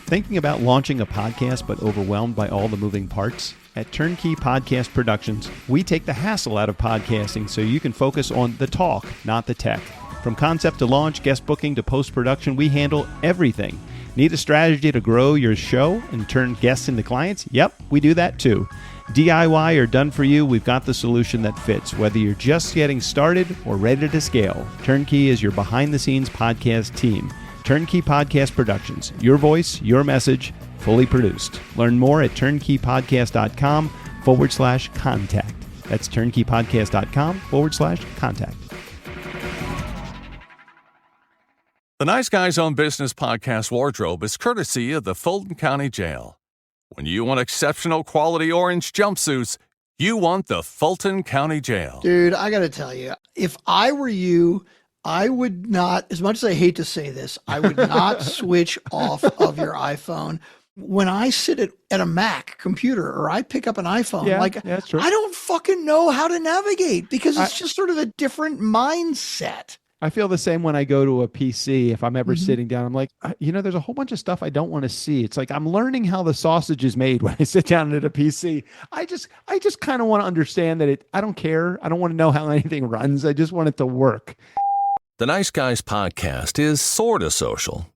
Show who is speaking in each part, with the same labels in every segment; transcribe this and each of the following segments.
Speaker 1: Thinking about launching a podcast but overwhelmed by all the moving parts? At Turnkey Podcast Productions, we take the hassle out of podcasting so you can focus on the talk, not the tech. From concept to launch, guest booking to post-production, we handle everything. Need a strategy to grow your show and turn guests into clients? Yep, we do that too. DIY or done for you, we've got the solution that fits. Whether you're just getting started or ready to scale, Turnkey is your behind-the-scenes podcast team. Turnkey Podcast Productions. Your voice, your message, fully produced. Learn more at turnkeypodcast.com/contact. That's turnkeypodcast.com/contact.
Speaker 2: The Nice Guys Own Business podcast wardrobe is courtesy of the Fulton County Jail. When you want exceptional quality orange jumpsuits, you want the Fulton County Jail.
Speaker 3: Dude, I got to tell you, if I were you, I would not, as much as I hate to say this, I would not switch off of your iPhone. When I sit at a Mac computer or I pick up an iPhone,
Speaker 1: that's true.
Speaker 3: I don't fucking know how to navigate because it's just sort of a different mindset.
Speaker 1: I feel the same when I go to a PC. If I'm ever sitting down, I'm like, there's a whole bunch of stuff I don't want to see. It's like I'm learning how the sausage is made when I sit down at a PC. I just kind of want to understand that I don't care. I don't want to know how anything runs. I just want it to work.
Speaker 2: The Nice Guys podcast is sort of social,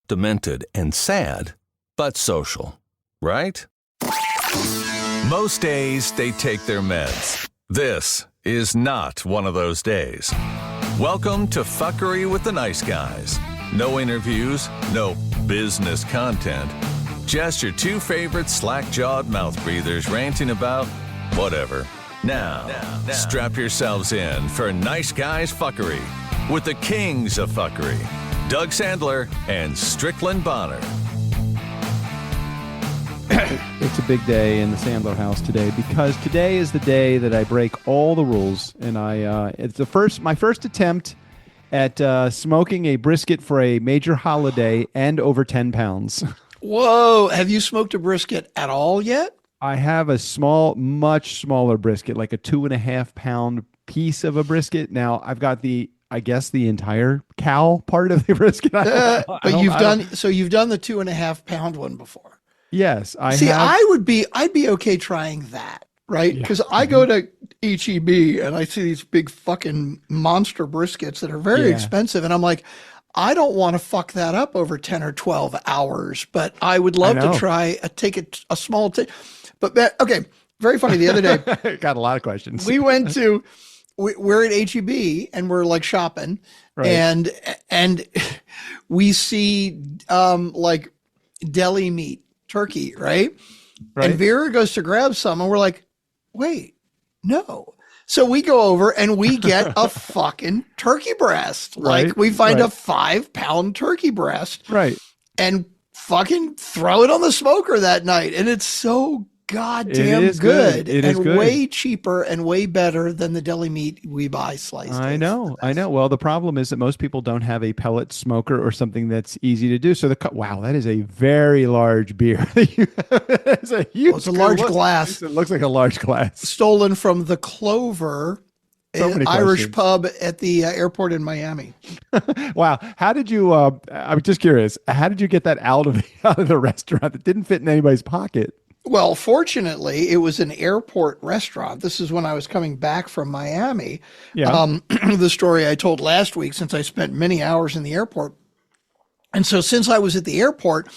Speaker 2: demented and sad, but social, right? Most days they take their meds. This is not one of those days. Welcome to Fuckery with the Nice Guys. No interviews, no business content, just your two favorite slack-jawed mouth breathers ranting about whatever. Now, strap yourselves in for Nice Guys Fuckery with the kings of fuckery, Doug Sandler and Strickland Bonner.
Speaker 1: It's a big day in the Sandler house today because today is the day that I break all the rules, and it's my first attempt at smoking a brisket for a major holiday and over 10 pounds.
Speaker 3: Whoa! Have you smoked a brisket at all yet?
Speaker 1: I have a much smaller brisket, like a 2.5 pound piece of a brisket. Now I've got the entire cow part of the brisket.
Speaker 3: But you've done the 2.5 pound one before.
Speaker 1: Yes, I'd
Speaker 3: be okay trying that, right? Because I go to HEB and I see these big fucking monster briskets that are very expensive, and I'm like, I don't want to fuck that up over 10 or 12 hours, but I would love to try a small But okay, very funny. The other day,
Speaker 1: got a lot of questions.
Speaker 3: We're at HEB and we're like shopping, right. and we see like deli meat. Turkey, right? And Vera goes to grab some and we're like, wait, no. So we go over and we get a fucking turkey breast. Like we find a 5 pound turkey breast.
Speaker 1: Right.
Speaker 3: And fucking throw it on the smoker that night. And it's so goddamn good.
Speaker 1: It is good.
Speaker 3: Way cheaper and way better than the deli meat we buy sliced.
Speaker 1: I know. Well, the problem is that most people don't have a pellet smoker or something that's easy to do. So wow, that is a very large beer. It's a
Speaker 3: large glass.
Speaker 1: It looks like a large glass.
Speaker 3: Stolen from the Clover, an Irish pub at the airport in Miami.
Speaker 1: Wow. How did you, I'm just curious, how did you get that out of the restaurant? It didn't fit in anybody's pocket.
Speaker 3: Well, fortunately, it was an airport restaurant. This is when I was coming back from Miami. Yeah. The story I told last week, since I spent many hours in the airport. And so since I was at the airport,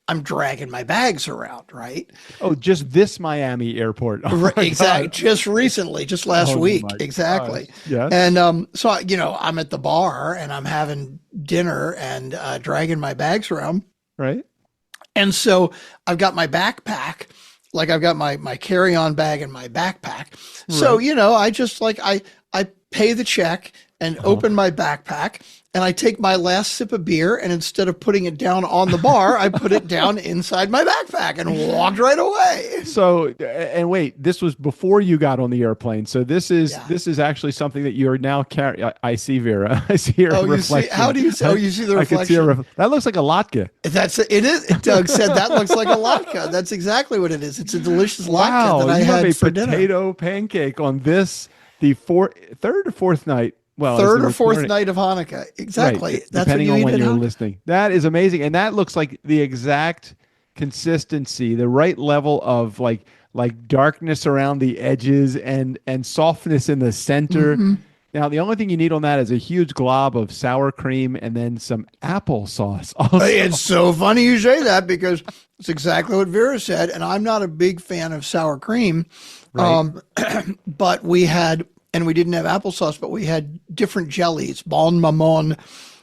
Speaker 3: I'm dragging my bags around, right?
Speaker 1: Oh, just this Miami airport. Oh
Speaker 3: exactly. Just recently, just last week. Exactly. Yes. And so, I'm at the bar and I'm having dinner and dragging my bags around.
Speaker 1: Right.
Speaker 3: And so I've got my backpack, like I've got my carry-on bag and my backpack. So, I just I pay the check and open my backpack and I take my last sip of beer, and instead of putting it down on the bar, I put it down inside my backpack and walked right away.
Speaker 1: So, and wait, this was before you got on the airplane. So this is actually something that you are now carrying. I see Vera. I see her reflection.
Speaker 3: How do you see? Oh, you see the reflection?
Speaker 1: I can see that looks like a latke.
Speaker 3: It is. Doug said that looks like a latke. That's exactly what it is. It's a delicious latke that I had for dinner.
Speaker 1: Potato pancake on this, the third or fourth night well, as
Speaker 3: third
Speaker 1: the
Speaker 3: or fourth
Speaker 1: recording-
Speaker 3: night of Hanukkah. Exactly.
Speaker 1: Right,
Speaker 3: That's
Speaker 1: depending
Speaker 3: what
Speaker 1: on
Speaker 3: you eat
Speaker 1: when
Speaker 3: at
Speaker 1: you're
Speaker 3: Hanukkah.
Speaker 1: listening. That is amazing, and that looks like the exact consistency, the right level of like darkness around the edges and softness in the center. Now, the only thing you need on that is a huge glob of sour cream and then some applesauce. Also,
Speaker 3: It's so funny you say that because it's exactly what Vera said. And I'm not a big fan of sour cream.
Speaker 1: Right.
Speaker 3: But we had, and we didn't have applesauce, but we had different jellies. Bon Mammon.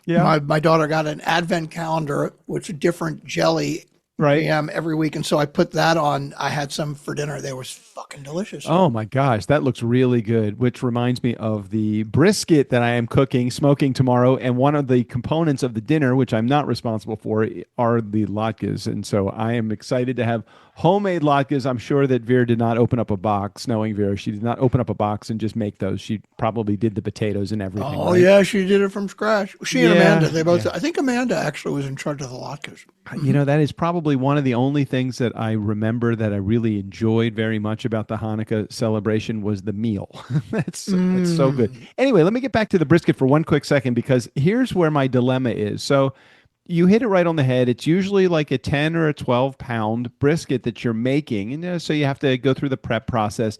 Speaker 1: Yeah.
Speaker 3: My daughter got an advent calendar, which is a different jelly
Speaker 1: Right.
Speaker 3: every week. And so I put that on. I had some for dinner. They were fucking delicious.
Speaker 1: Oh my gosh, that looks really good, which reminds me of the brisket that I am smoking tomorrow. And one of the components of the dinner, which I'm not responsible for, are the latkes. And so I am excited to have homemade latkes. I'm sure that Vera did not open up a box, knowing Vera, she did not open up a box and just make those. She probably did the potatoes and everything.
Speaker 3: Oh,
Speaker 1: right?
Speaker 3: yeah, she did it from scratch. She and
Speaker 1: Yeah,
Speaker 3: Amanda, they both,
Speaker 1: yeah.
Speaker 3: I think Amanda actually was in charge of the latkes.
Speaker 1: You know, that is probably one of the only things that I remember that I really enjoyed very much about the Hanukkah celebration was the meal. That's so good. Anyway, let me get back to the brisket for one quick second, because here's where my dilemma is. So you hit it right on the head. It's usually like a 10 or a 12-pound brisket that you're making. And so you have to go through the prep process.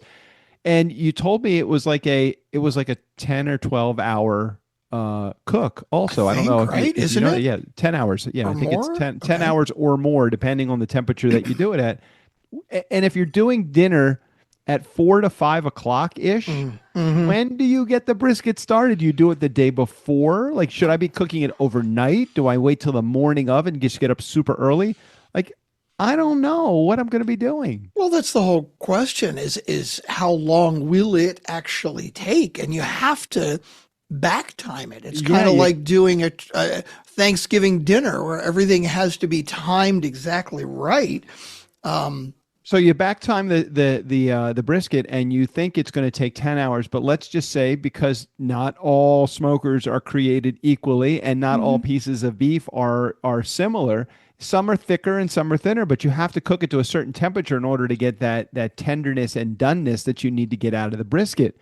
Speaker 1: And you told me it was like a 10 or 12 hour cook also. I don't know
Speaker 3: right?
Speaker 1: if
Speaker 3: Isn't
Speaker 1: you know,
Speaker 3: it?
Speaker 1: yeah, 10 hours. Yeah,
Speaker 3: Or
Speaker 1: I think
Speaker 3: more?
Speaker 1: it's 10
Speaker 3: Okay.
Speaker 1: hours or more, depending on the temperature that you do it at. And if you're doing dinner at 4 to 5 o'clock ish, when do you get the brisket started? Do you do it the day before? Like, should I be cooking it overnight? Do I wait till the morning of and just get up super early? Like, I don't know what I'm going to be doing.
Speaker 3: Well, that's the whole question is how long will it actually take? And you have to back time it. It's kind of like doing a Thanksgiving dinner where everything has to be timed exactly right.
Speaker 1: So you back time the brisket, and you think it's going to take 10 hours, but let's just say, because not all smokers are created equally and not all pieces of beef are similar. Some are thicker and some are thinner, but you have to cook it to a certain temperature in order to get that tenderness and doneness that you need to get out of the brisket.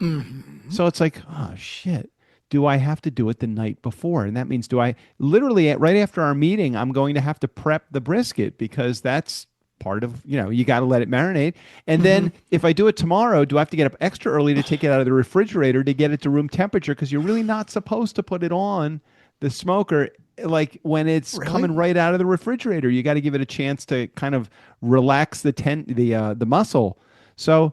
Speaker 1: So it's like, oh shit. Do I have to do it the night before? And that means, do I literally right after our meeting, I'm going to have to prep the brisket, because that's part of, you got to let it marinate. And then if I do it tomorrow, do I have to get up extra early to take it out of the refrigerator to get it to room temperature? Because you're really not supposed to put it on the smoker like when it's coming right out of the refrigerator. You got to give it a chance to kind of relax the muscle. So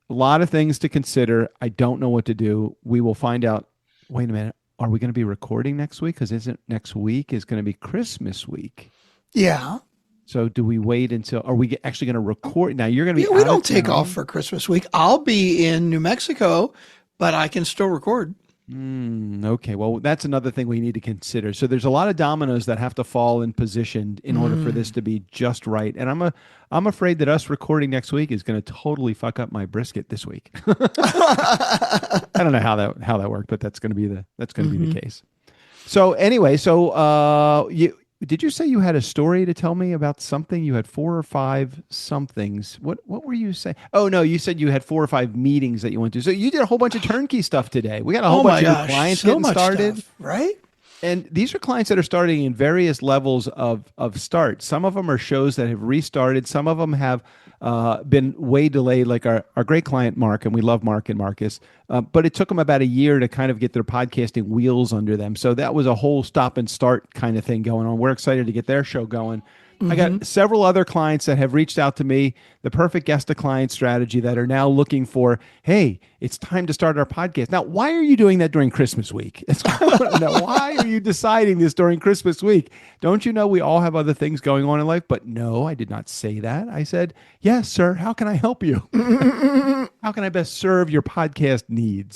Speaker 1: a lot of things to consider. I don't know what to do. We will find out. Wait a minute. Are we going to be recording next week? Because isn't next week is going to be Christmas week?
Speaker 3: Yeah.
Speaker 1: So do we wait until, are we actually going to record? Now you're going to be
Speaker 3: We
Speaker 1: out
Speaker 3: don't
Speaker 1: of
Speaker 3: take
Speaker 1: town.
Speaker 3: off for Christmas week. I'll be in New Mexico, but I can still record.
Speaker 1: Okay. Well, that's another thing we need to consider. So there's a lot of dominoes that have to fall in position in order for this to be just right. And I'm afraid that us recording next week is going to totally fuck up my brisket this week. I don't know how that worked, but that's going to be the case. So anyway, did you say you had a story to tell me about something? You had 4 or 5 somethings. What were you saying? Oh no, you said you had 4 or 5 meetings that you went to. So you did a whole bunch of turnkey stuff today. We got a whole bunch of new clients
Speaker 3: so
Speaker 1: getting
Speaker 3: much
Speaker 1: started.
Speaker 3: stuff, right?
Speaker 1: And these are clients that are starting in various levels of start. Some of them are shows that have restarted. Some of them have been way delayed, like our great client, Mark, and we love Mark and Marcus. But it took them about a year to kind of get their podcasting wheels under them. So that was a whole stop and start kind of thing going on. We're excited to get their show going. I got several other clients that have reached out to me, the perfect guest to client strategy, that are now looking for, hey, it's time to start our podcast. Now, why are you doing that during Christmas week? It's now, why are you deciding this during Christmas week? Don't you know we all have other things going on in life? But no, I did not say that. I said, yes, sir. How can I help you? How can I best serve your podcast needs?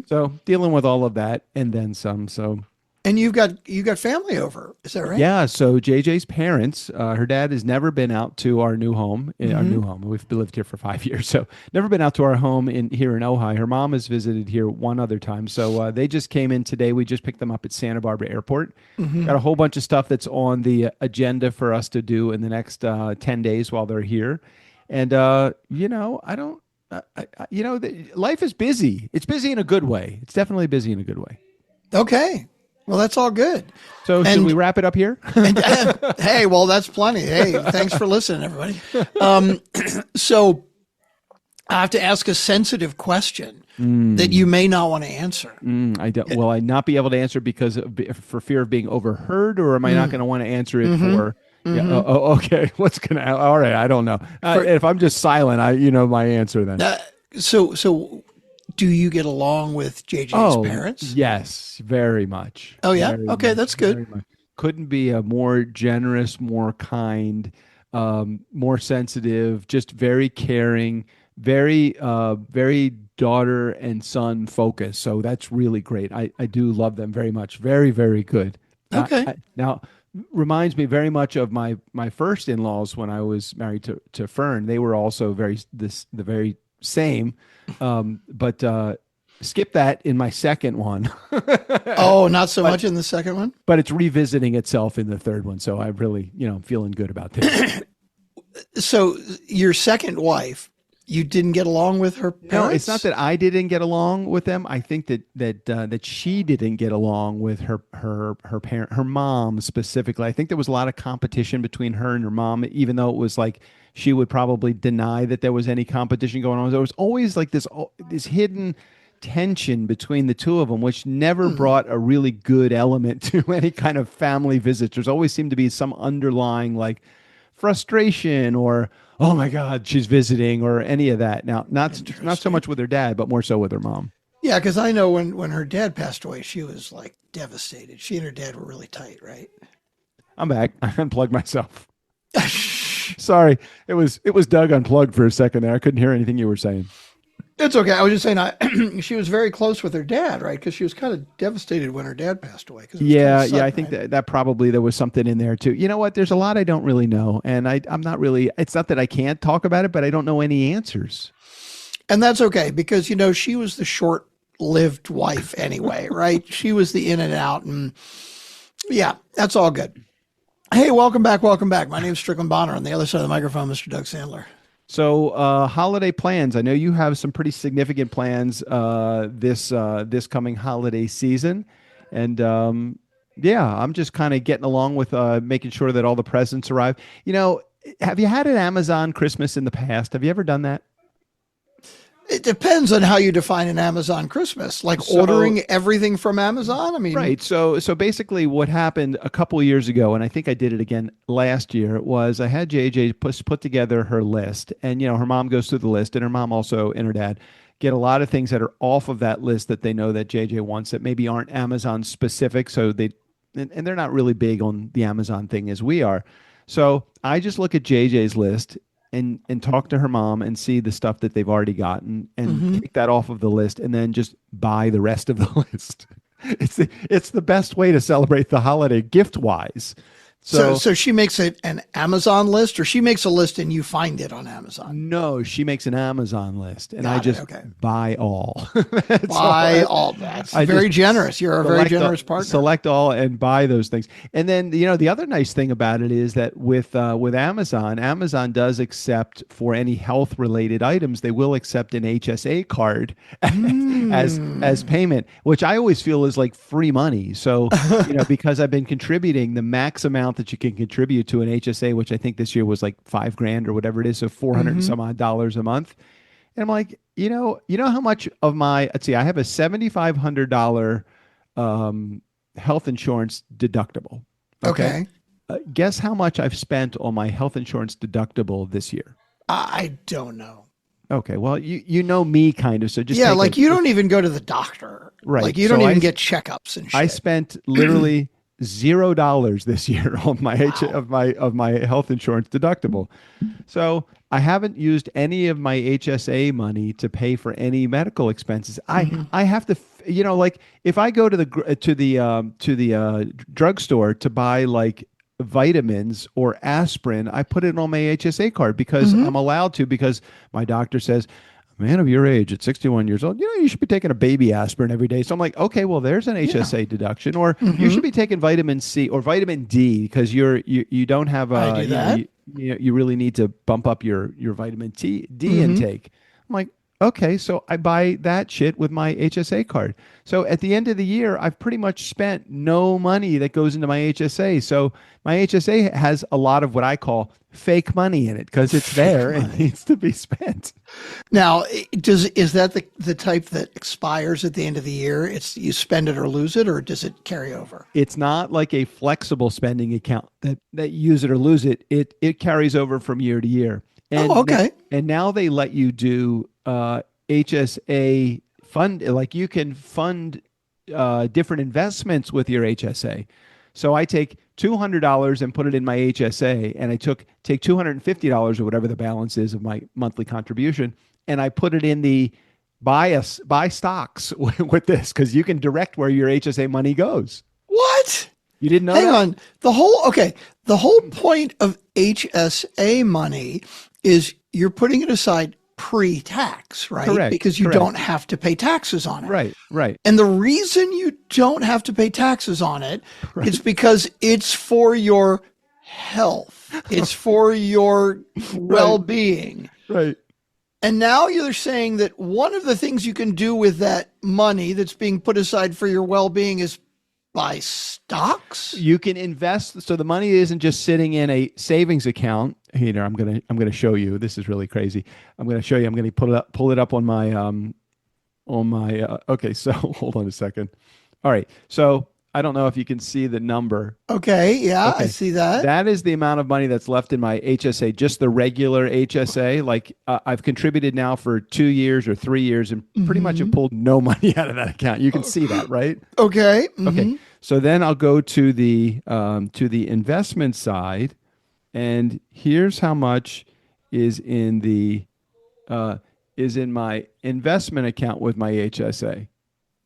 Speaker 1: So dealing with all of that and then some. So
Speaker 3: And you got family over, is that right?
Speaker 1: yeah, so JJ's parents, her dad has never been out to our new home. We've lived here for 5 years, so never been out to our home here in Ojai. Her mom has visited here one other time, so they just came in today. We just picked them up at Santa Barbara Airport. Got a whole bunch of stuff that's on the agenda for us to do in the next 10 days while they're here. And I life is busy. It's busy in a good way. It's definitely busy in a good way.
Speaker 3: Okay. Well, that's all good.
Speaker 1: So should we wrap it up here?
Speaker 3: Hey, well, that's plenty. Hey, thanks for listening, everybody. So I have to ask a sensitive question that you may not want to answer.
Speaker 1: I don't. Will I not be able to answer for fear of being overheard, or am I not going to want to answer it for? Yeah. Okay. What's gonna? All right. I don't know. If I'm just silent, my answer then.
Speaker 3: So do you get along with JJ's parents?
Speaker 1: Yes, very much.
Speaker 3: Oh yeah.
Speaker 1: Very
Speaker 3: Okay,
Speaker 1: much,
Speaker 3: that's good.
Speaker 1: Couldn't be a more generous, more kind, more sensitive, just very caring, very daughter and son focused. So that's really great. I do love them very much. Very, very good.
Speaker 3: Okay.
Speaker 1: Now, reminds me very much of my first in-laws when I was married to Fern. They were also the very same, but skip that in my second one.
Speaker 3: Oh, not so much in the second one?
Speaker 1: But it's revisiting itself in the third one. So I really, feeling good about this.
Speaker 3: So your second wife, you didn't get along with her parents?
Speaker 1: No, it's not that I didn't get along with them. I think that she didn't get along with her parent, her mom specifically. I think there was a lot of competition between her and her mom, even though it was like she would probably deny that there was any competition going on. There was always like this hidden tension between the two of them, which never brought a really good element to any kind of family visits. There's always seemed to be some underlying like frustration or, oh my God, she's visiting or any of that. Now, not so much with her dad, but more so with her mom.
Speaker 3: Yeah, because I know when her dad passed away, she was like devastated. She and her dad were really tight, right?
Speaker 1: I'm back. I unplugged myself. Sorry. It was Doug unplugged for a second there. I couldn't hear anything you were saying.
Speaker 3: It's okay. I was just saying she was very close with her dad, right? Because she was kind of devastated when her dad passed away.
Speaker 1: Yeah, I think that probably there was something in there too. You know what? There's a lot I don't really know. And I'm not really, it's not that I can't talk about it, but I don't know any answers.
Speaker 3: And that's okay because, she was the short-lived wife anyway, right? She was the in and out. And yeah, that's all good. Hey, welcome back. Welcome back. My name's Strickland Bonner. On the other side of the microphone, Mr. Doug Sandler.
Speaker 1: So holiday plans. I know you have some pretty significant plans this coming holiday season. And I'm just kind of getting along with making sure that all the presents arrive. Have you had an Amazon Christmas in the past? Have you ever done that?
Speaker 3: It depends on how you define an Amazon Christmas, like ordering everything from Amazon. I mean,
Speaker 1: right. So basically what happened a couple of years ago, and I think I did it again last year, was I had JJ put together her list, and her mom goes through the list, and her mom also and her dad get a lot of things that are off of that list that they know that JJ wants that maybe aren't Amazon specific. So and they're not really big on the Amazon thing as we are. So I just look at JJ's list and talk to her mom and see the stuff that they've already gotten and take that off of the list and then just buy the rest of the list. It's the best way to celebrate the holiday gift wise.
Speaker 3: So she makes an Amazon list, or she makes a list and you find it on Amazon?
Speaker 1: No, she makes an Amazon list, and I just buy all.
Speaker 3: Buy all. That's very generous. You're a very generous partner.
Speaker 1: Select all and buy those things. And then, the other nice thing about it is that with Amazon does accept for any health related items, they will accept an HSA card as payment, which I always feel is like free money. So, because I've been contributing the max amount that you can contribute to an HSA, which I think this year was like $5,000 or whatever it is, so $400 and some odd dollars a month. And I'm like, how much of my, let's see, I have a $7,500 health insurance deductible.
Speaker 3: Okay.
Speaker 1: Guess how much I've spent on my health insurance deductible this year?
Speaker 3: I don't know.
Speaker 1: Okay, well, you know me kind of, so just
Speaker 3: like you don't even go to the doctor,
Speaker 1: right?
Speaker 3: Like you don't even get checkups and shit.
Speaker 1: I spent literally $0 this year on my of my health insurance deductible. So I haven't used any of my HSA money to pay for any medical expenses. I have to, like if I go to the drugstore to buy like vitamins or aspirin, I put it on my HSA card because I'm allowed to, because my doctor says, man of your age at 61 years old, you should be taking a baby aspirin every day. So I'm like, okay, well, there's an HSA deduction, or you should be taking vitamin C or vitamin D because you don't have you really need to bump up your vitamin D intake. I'm like, okay, so I buy that shit with my HSA card. So at the end of the year, I've pretty much spent no money that goes into my HSA. So my HSA has a lot of what I call fake money in it because it's there and needs to be spent.
Speaker 3: Now, is that the type that expires at the end of the year? It's you spend it or lose it, or does it carry over?
Speaker 1: It's not like a flexible spending account that use it or lose it. It carries over from year to year. And
Speaker 3: okay.
Speaker 1: And now they let you do HSA fund, like you can fund different investments with your HSA. So I take $200 and put it in my HSA, and I take $250 or whatever the balance is of my monthly contribution, and I put it in the buy stocks with this because you can direct where your HSA money goes.
Speaker 3: What?
Speaker 1: You didn't know?
Speaker 3: Hang
Speaker 1: that?
Speaker 3: on. The whole point of HSA money is you're putting it aside pre-tax, right?
Speaker 1: Correct.
Speaker 3: Because you
Speaker 1: Correct.
Speaker 3: don't have to pay taxes on it.
Speaker 1: Right.
Speaker 3: And the reason you don't have to pay taxes on it is because it's for your health. It's for your well-being.
Speaker 1: Right.
Speaker 3: And now you're saying that one of the things you can do with that money that's being put aside for your well-being is buy stocks?
Speaker 1: You can invest. So the money isn't just sitting in a savings account. Here, I'm gonna show you. This is really crazy. I'm gonna show you. I'm gonna pull it up on my okay. So hold on a second. All right. So I don't know if you can see the number.
Speaker 3: Okay. Yeah, okay. I see that.
Speaker 1: That is the amount of money that's left in my HSA, just the regular HSA. Like I've contributed now for 2 years or 3 years and pretty much have pulled no money out of that account. You can see that, right?
Speaker 3: Okay.
Speaker 1: Okay. So then I'll go to the investment side, and here's how much is in my investment account with my HSA.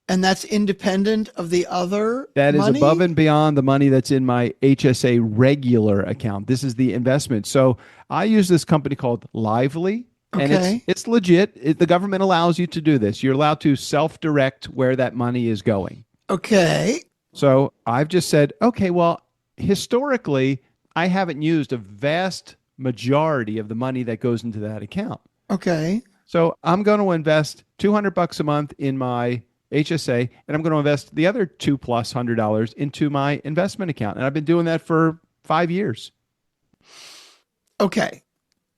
Speaker 3: And that's independent of the other
Speaker 1: That is
Speaker 3: money?
Speaker 1: above and beyond the money that's in my HSA regular account. This is the investment. So I use this company called Lively, and it's legit. The government allows you to do this. You're allowed to self-direct where that money is going.
Speaker 3: Okay.
Speaker 1: So I've just said, okay, well, historically, I haven't used a vast majority of the money that goes into that account.
Speaker 3: Okay.
Speaker 1: So I'm going to invest $200 a month in my HSA, and I'm going to invest the other $200+ into my investment account. And I've been doing that for 5 years.
Speaker 3: Okay.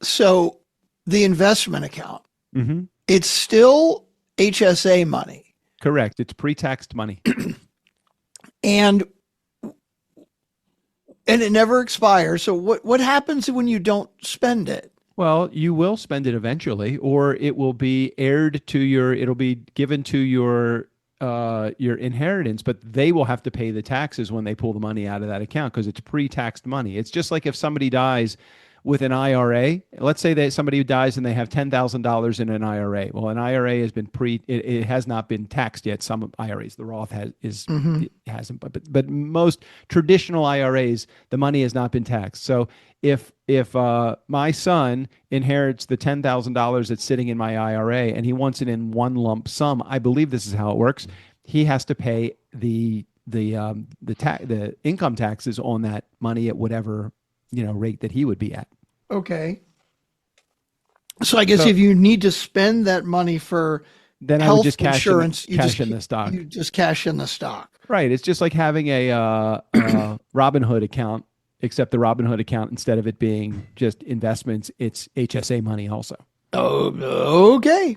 Speaker 3: So the investment account, it's still HSA money.
Speaker 1: Correct. It's pre-taxed money.
Speaker 3: And it never expires. So what happens when you don't spend it?
Speaker 1: Well, you will spend it eventually, or it will be it'll be given to your inheritance, but they will have to pay the taxes when they pull the money out of that account because it's pre-taxed money. It's just like if somebody dies with an IRA. Let's say that somebody dies and they have $10,000 in an IRA. Well, an IRA has been it has not been taxed yet. Some IRAs, the Roth it hasn't, but most traditional IRAs, the money has not been taxed. So if my son inherits the $10,000 that's sitting in my IRA and he wants it in one lump sum, I believe this is how it works. He has to pay the income taxes on that money at whatever rate that he would be at.
Speaker 3: Okay. So I guess if you need to spend that money for
Speaker 1: then
Speaker 3: health
Speaker 1: I would just
Speaker 3: insurance,
Speaker 1: cash in the stock.
Speaker 3: You just cash in the stock.
Speaker 1: Right. It's just like having a Robinhood account, except the Robinhood account, instead of it being just investments, it's HSA money also.
Speaker 3: Oh, okay.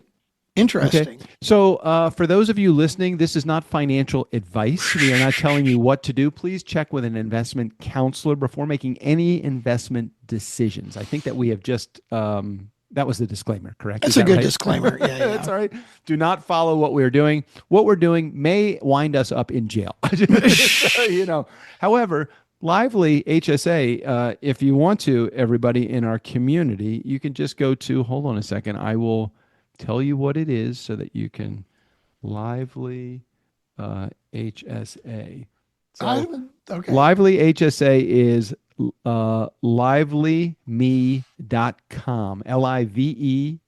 Speaker 3: Interesting.
Speaker 1: Okay. So for those of you listening, this is not financial advice. We are not telling you what to do. Please check with an investment counselor before making any investment decisions. I think that we have just, that was the disclaimer, correct?
Speaker 3: That's a good disclaimer. Yeah.
Speaker 1: That's all right. Do not follow what we're doing. What we're doing may wind us up in jail. However, Lively HSA, if you want to, everybody in our community, you can just go to, hold on a second, I will tell you what it is so that you can Lively HSA. So
Speaker 3: okay.
Speaker 1: Lively HSA is livelymE.com. LIVELYME.com.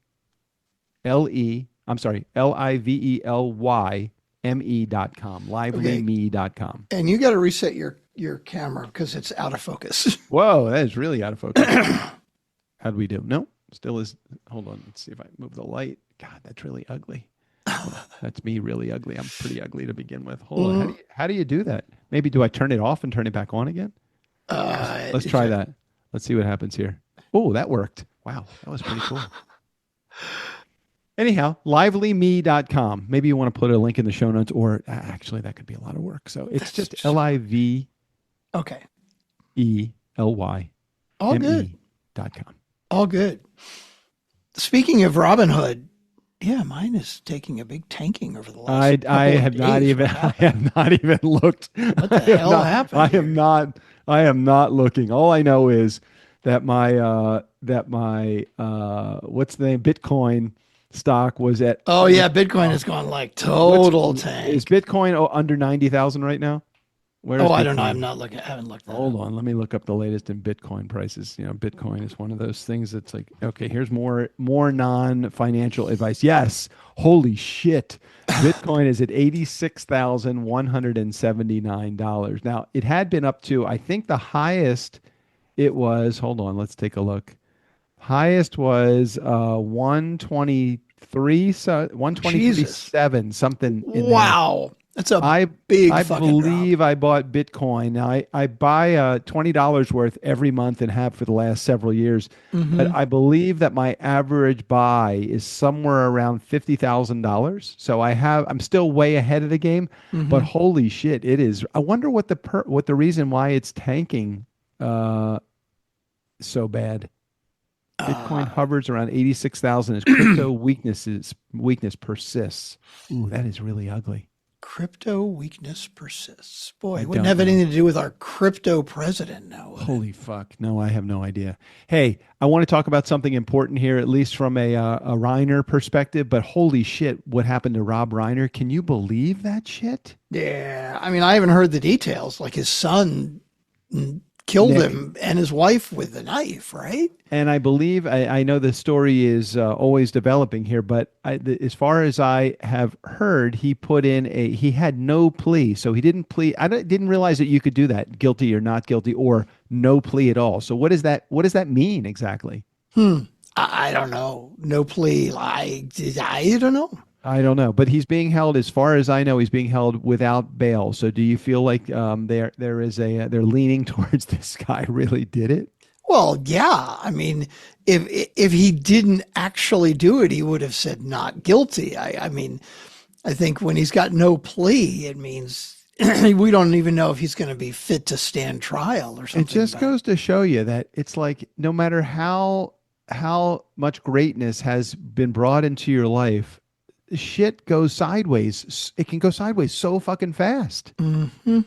Speaker 1: LivelymE.com.
Speaker 3: And you got to reset your camera because it's out of focus.
Speaker 1: Whoa, that is really out of focus. How'd we do? No, Still is. Hold on. Let's see if I move the light. God, that's really ugly. That's me really ugly. I'm pretty ugly to begin with. Hold on. How do you do that? Maybe do I turn it off and turn it back on again? Let's try that. Let's see what happens here. Oh, that worked. Wow. That was pretty cool. Anyhow, livelyme.com. Maybe you want to put a link in the show notes, or actually that could be a lot of work. So it's just LIVELY.
Speaker 3: Okay.
Speaker 1: All
Speaker 3: good.
Speaker 1: .com.
Speaker 3: All good. Speaking of Robinhood, yeah, mine is taking a big tanking over the last
Speaker 1: I have not even looked.
Speaker 3: What the hell happened?
Speaker 1: I am not looking. All I know is that my what's the name? Bitcoin stock was at.
Speaker 3: Oh yeah, Bitcoin has gone like total tank.
Speaker 1: Is Bitcoin under 90,000 right now?
Speaker 3: I don't know. I'm not looking. I haven't looked.
Speaker 1: Hold on. Let me look up the latest in Bitcoin prices. You know, Bitcoin is one of those things that's like, okay, here's more non-financial advice. Yes. Holy shit. Bitcoin is at $86,179. Now, it had been up to, I think the highest it was, hold on, let's take a look. Highest was 123, so 123.7, something in
Speaker 3: wow. There. That's a big
Speaker 1: I
Speaker 3: fucking
Speaker 1: believe
Speaker 3: drop.
Speaker 1: I bought Bitcoin. Now, I buy $20 worth every month and have for the last several years.
Speaker 3: Mm-hmm.
Speaker 1: But I believe that my average buy is somewhere around $50,000. So I'm still way ahead of the game.
Speaker 3: Mm-hmm.
Speaker 1: But holy shit, it is. I wonder what the reason why it's tanking so bad. Bitcoin hovers around 86,000 as crypto weakness persists. Ooh, that is really ugly.
Speaker 3: Crypto weakness persists. Boy, it wouldn't have anything to do with our crypto president now.
Speaker 1: Holy fuck. No, I have no idea. Hey, I want to talk about something important here, at least from a Reiner perspective, but holy shit, what happened to Rob Reiner? Can you believe that shit?
Speaker 3: Yeah. I mean, I haven't heard the details. Like his son killed him and his wife with a knife, right?
Speaker 1: And I believe, I know the story is always developing here, but as far as I have heard, he had no plea. So he didn't plead. I didn't realize that you could do that, guilty or not guilty, or no plea at all. So what does that mean exactly?
Speaker 3: I don't know. No plea. I don't know.
Speaker 1: I don't know, but he's being held, as far as I know, he's being held without bail. So do you feel like they're leaning towards this guy really did it?
Speaker 3: Well, yeah. I mean, if he didn't actually do it, he would have said not guilty. I mean, I think when he's got no plea, it means we don't even know if he's going to be fit to stand trial or something.
Speaker 1: It just goes to show you that it's like no matter how much greatness has been brought into your life, shit goes sideways. It can go sideways so fucking fast.
Speaker 3: Mm-hmm.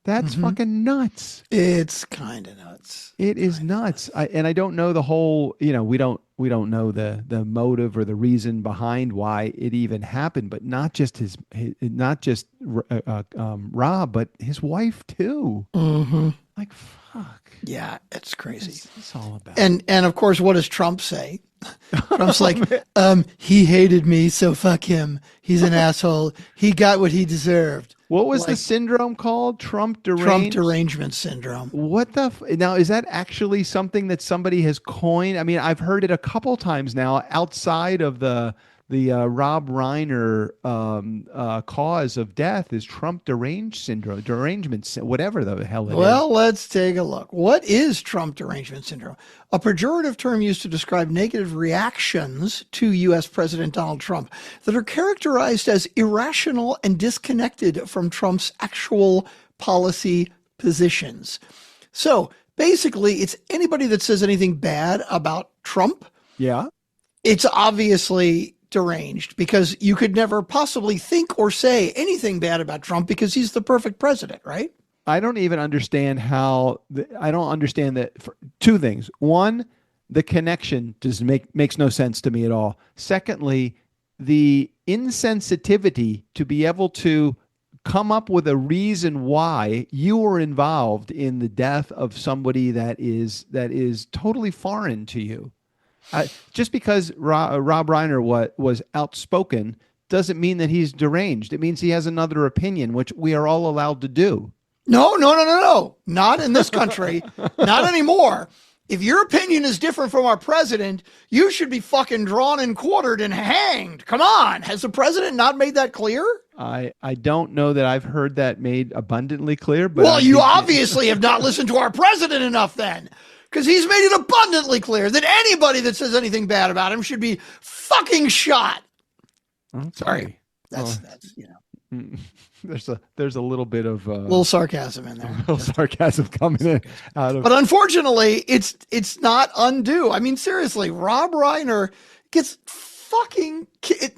Speaker 1: That's fucking nuts.
Speaker 3: It's kind of nuts.
Speaker 1: It is nuts. I don't know the whole, we don't know the motive or the reason behind why it even happened, but not just Rob, but his wife too.
Speaker 3: Mm-hmm.
Speaker 1: Like, fuck.
Speaker 3: Yeah, it's crazy.
Speaker 1: It's all about.
Speaker 3: And of course, what does Trump say? Trump's like, he hated me, so fuck him. He's an asshole. He got what he deserved.
Speaker 1: What was the syndrome called? Trump
Speaker 3: derangement syndrome.
Speaker 1: What the now, is that actually something that somebody has coined? I mean, I've heard it a couple times now outside of the Rob Reiner cause of death is Trump derangement, whatever the hell it is.
Speaker 3: Well, let's take a look. What is Trump derangement syndrome? A pejorative term used to describe negative reactions to U.S. President Donald Trump that are characterized as irrational and disconnected from Trump's actual policy positions. So basically, it's anybody that says anything bad about Trump.
Speaker 1: Yeah.
Speaker 3: It's obviously deranged because you could never possibly think or say anything bad about Trump because he's the perfect president, right?
Speaker 1: I don't even understand that for two things. One, the connection makes no sense to me at all. Secondly, the insensitivity to be able to come up with a reason why you were involved in the death of somebody that is totally foreign to you. Just because Rob Reiner was outspoken doesn't mean that he's deranged. It means he has another opinion, which we are all allowed to do.
Speaker 3: No. Not in this country. Not anymore. if your opinion is different from our president, you should be fucking drawn and quartered and hanged. Come on. Has the president not made that clear?
Speaker 1: I don't know that I've heard that made abundantly clear, but
Speaker 3: well, you obviously have not listened to our president enough then, because he's made it abundantly clear that anybody that says anything bad about him should be fucking shot.
Speaker 1: Okay.
Speaker 3: Sorry. That's
Speaker 1: there's a little bit of
Speaker 3: little sarcasm in there.
Speaker 1: A little sarcasm coming in out of.
Speaker 3: But unfortunately, it's not undue. I mean, seriously, Rob Reiner gets fucking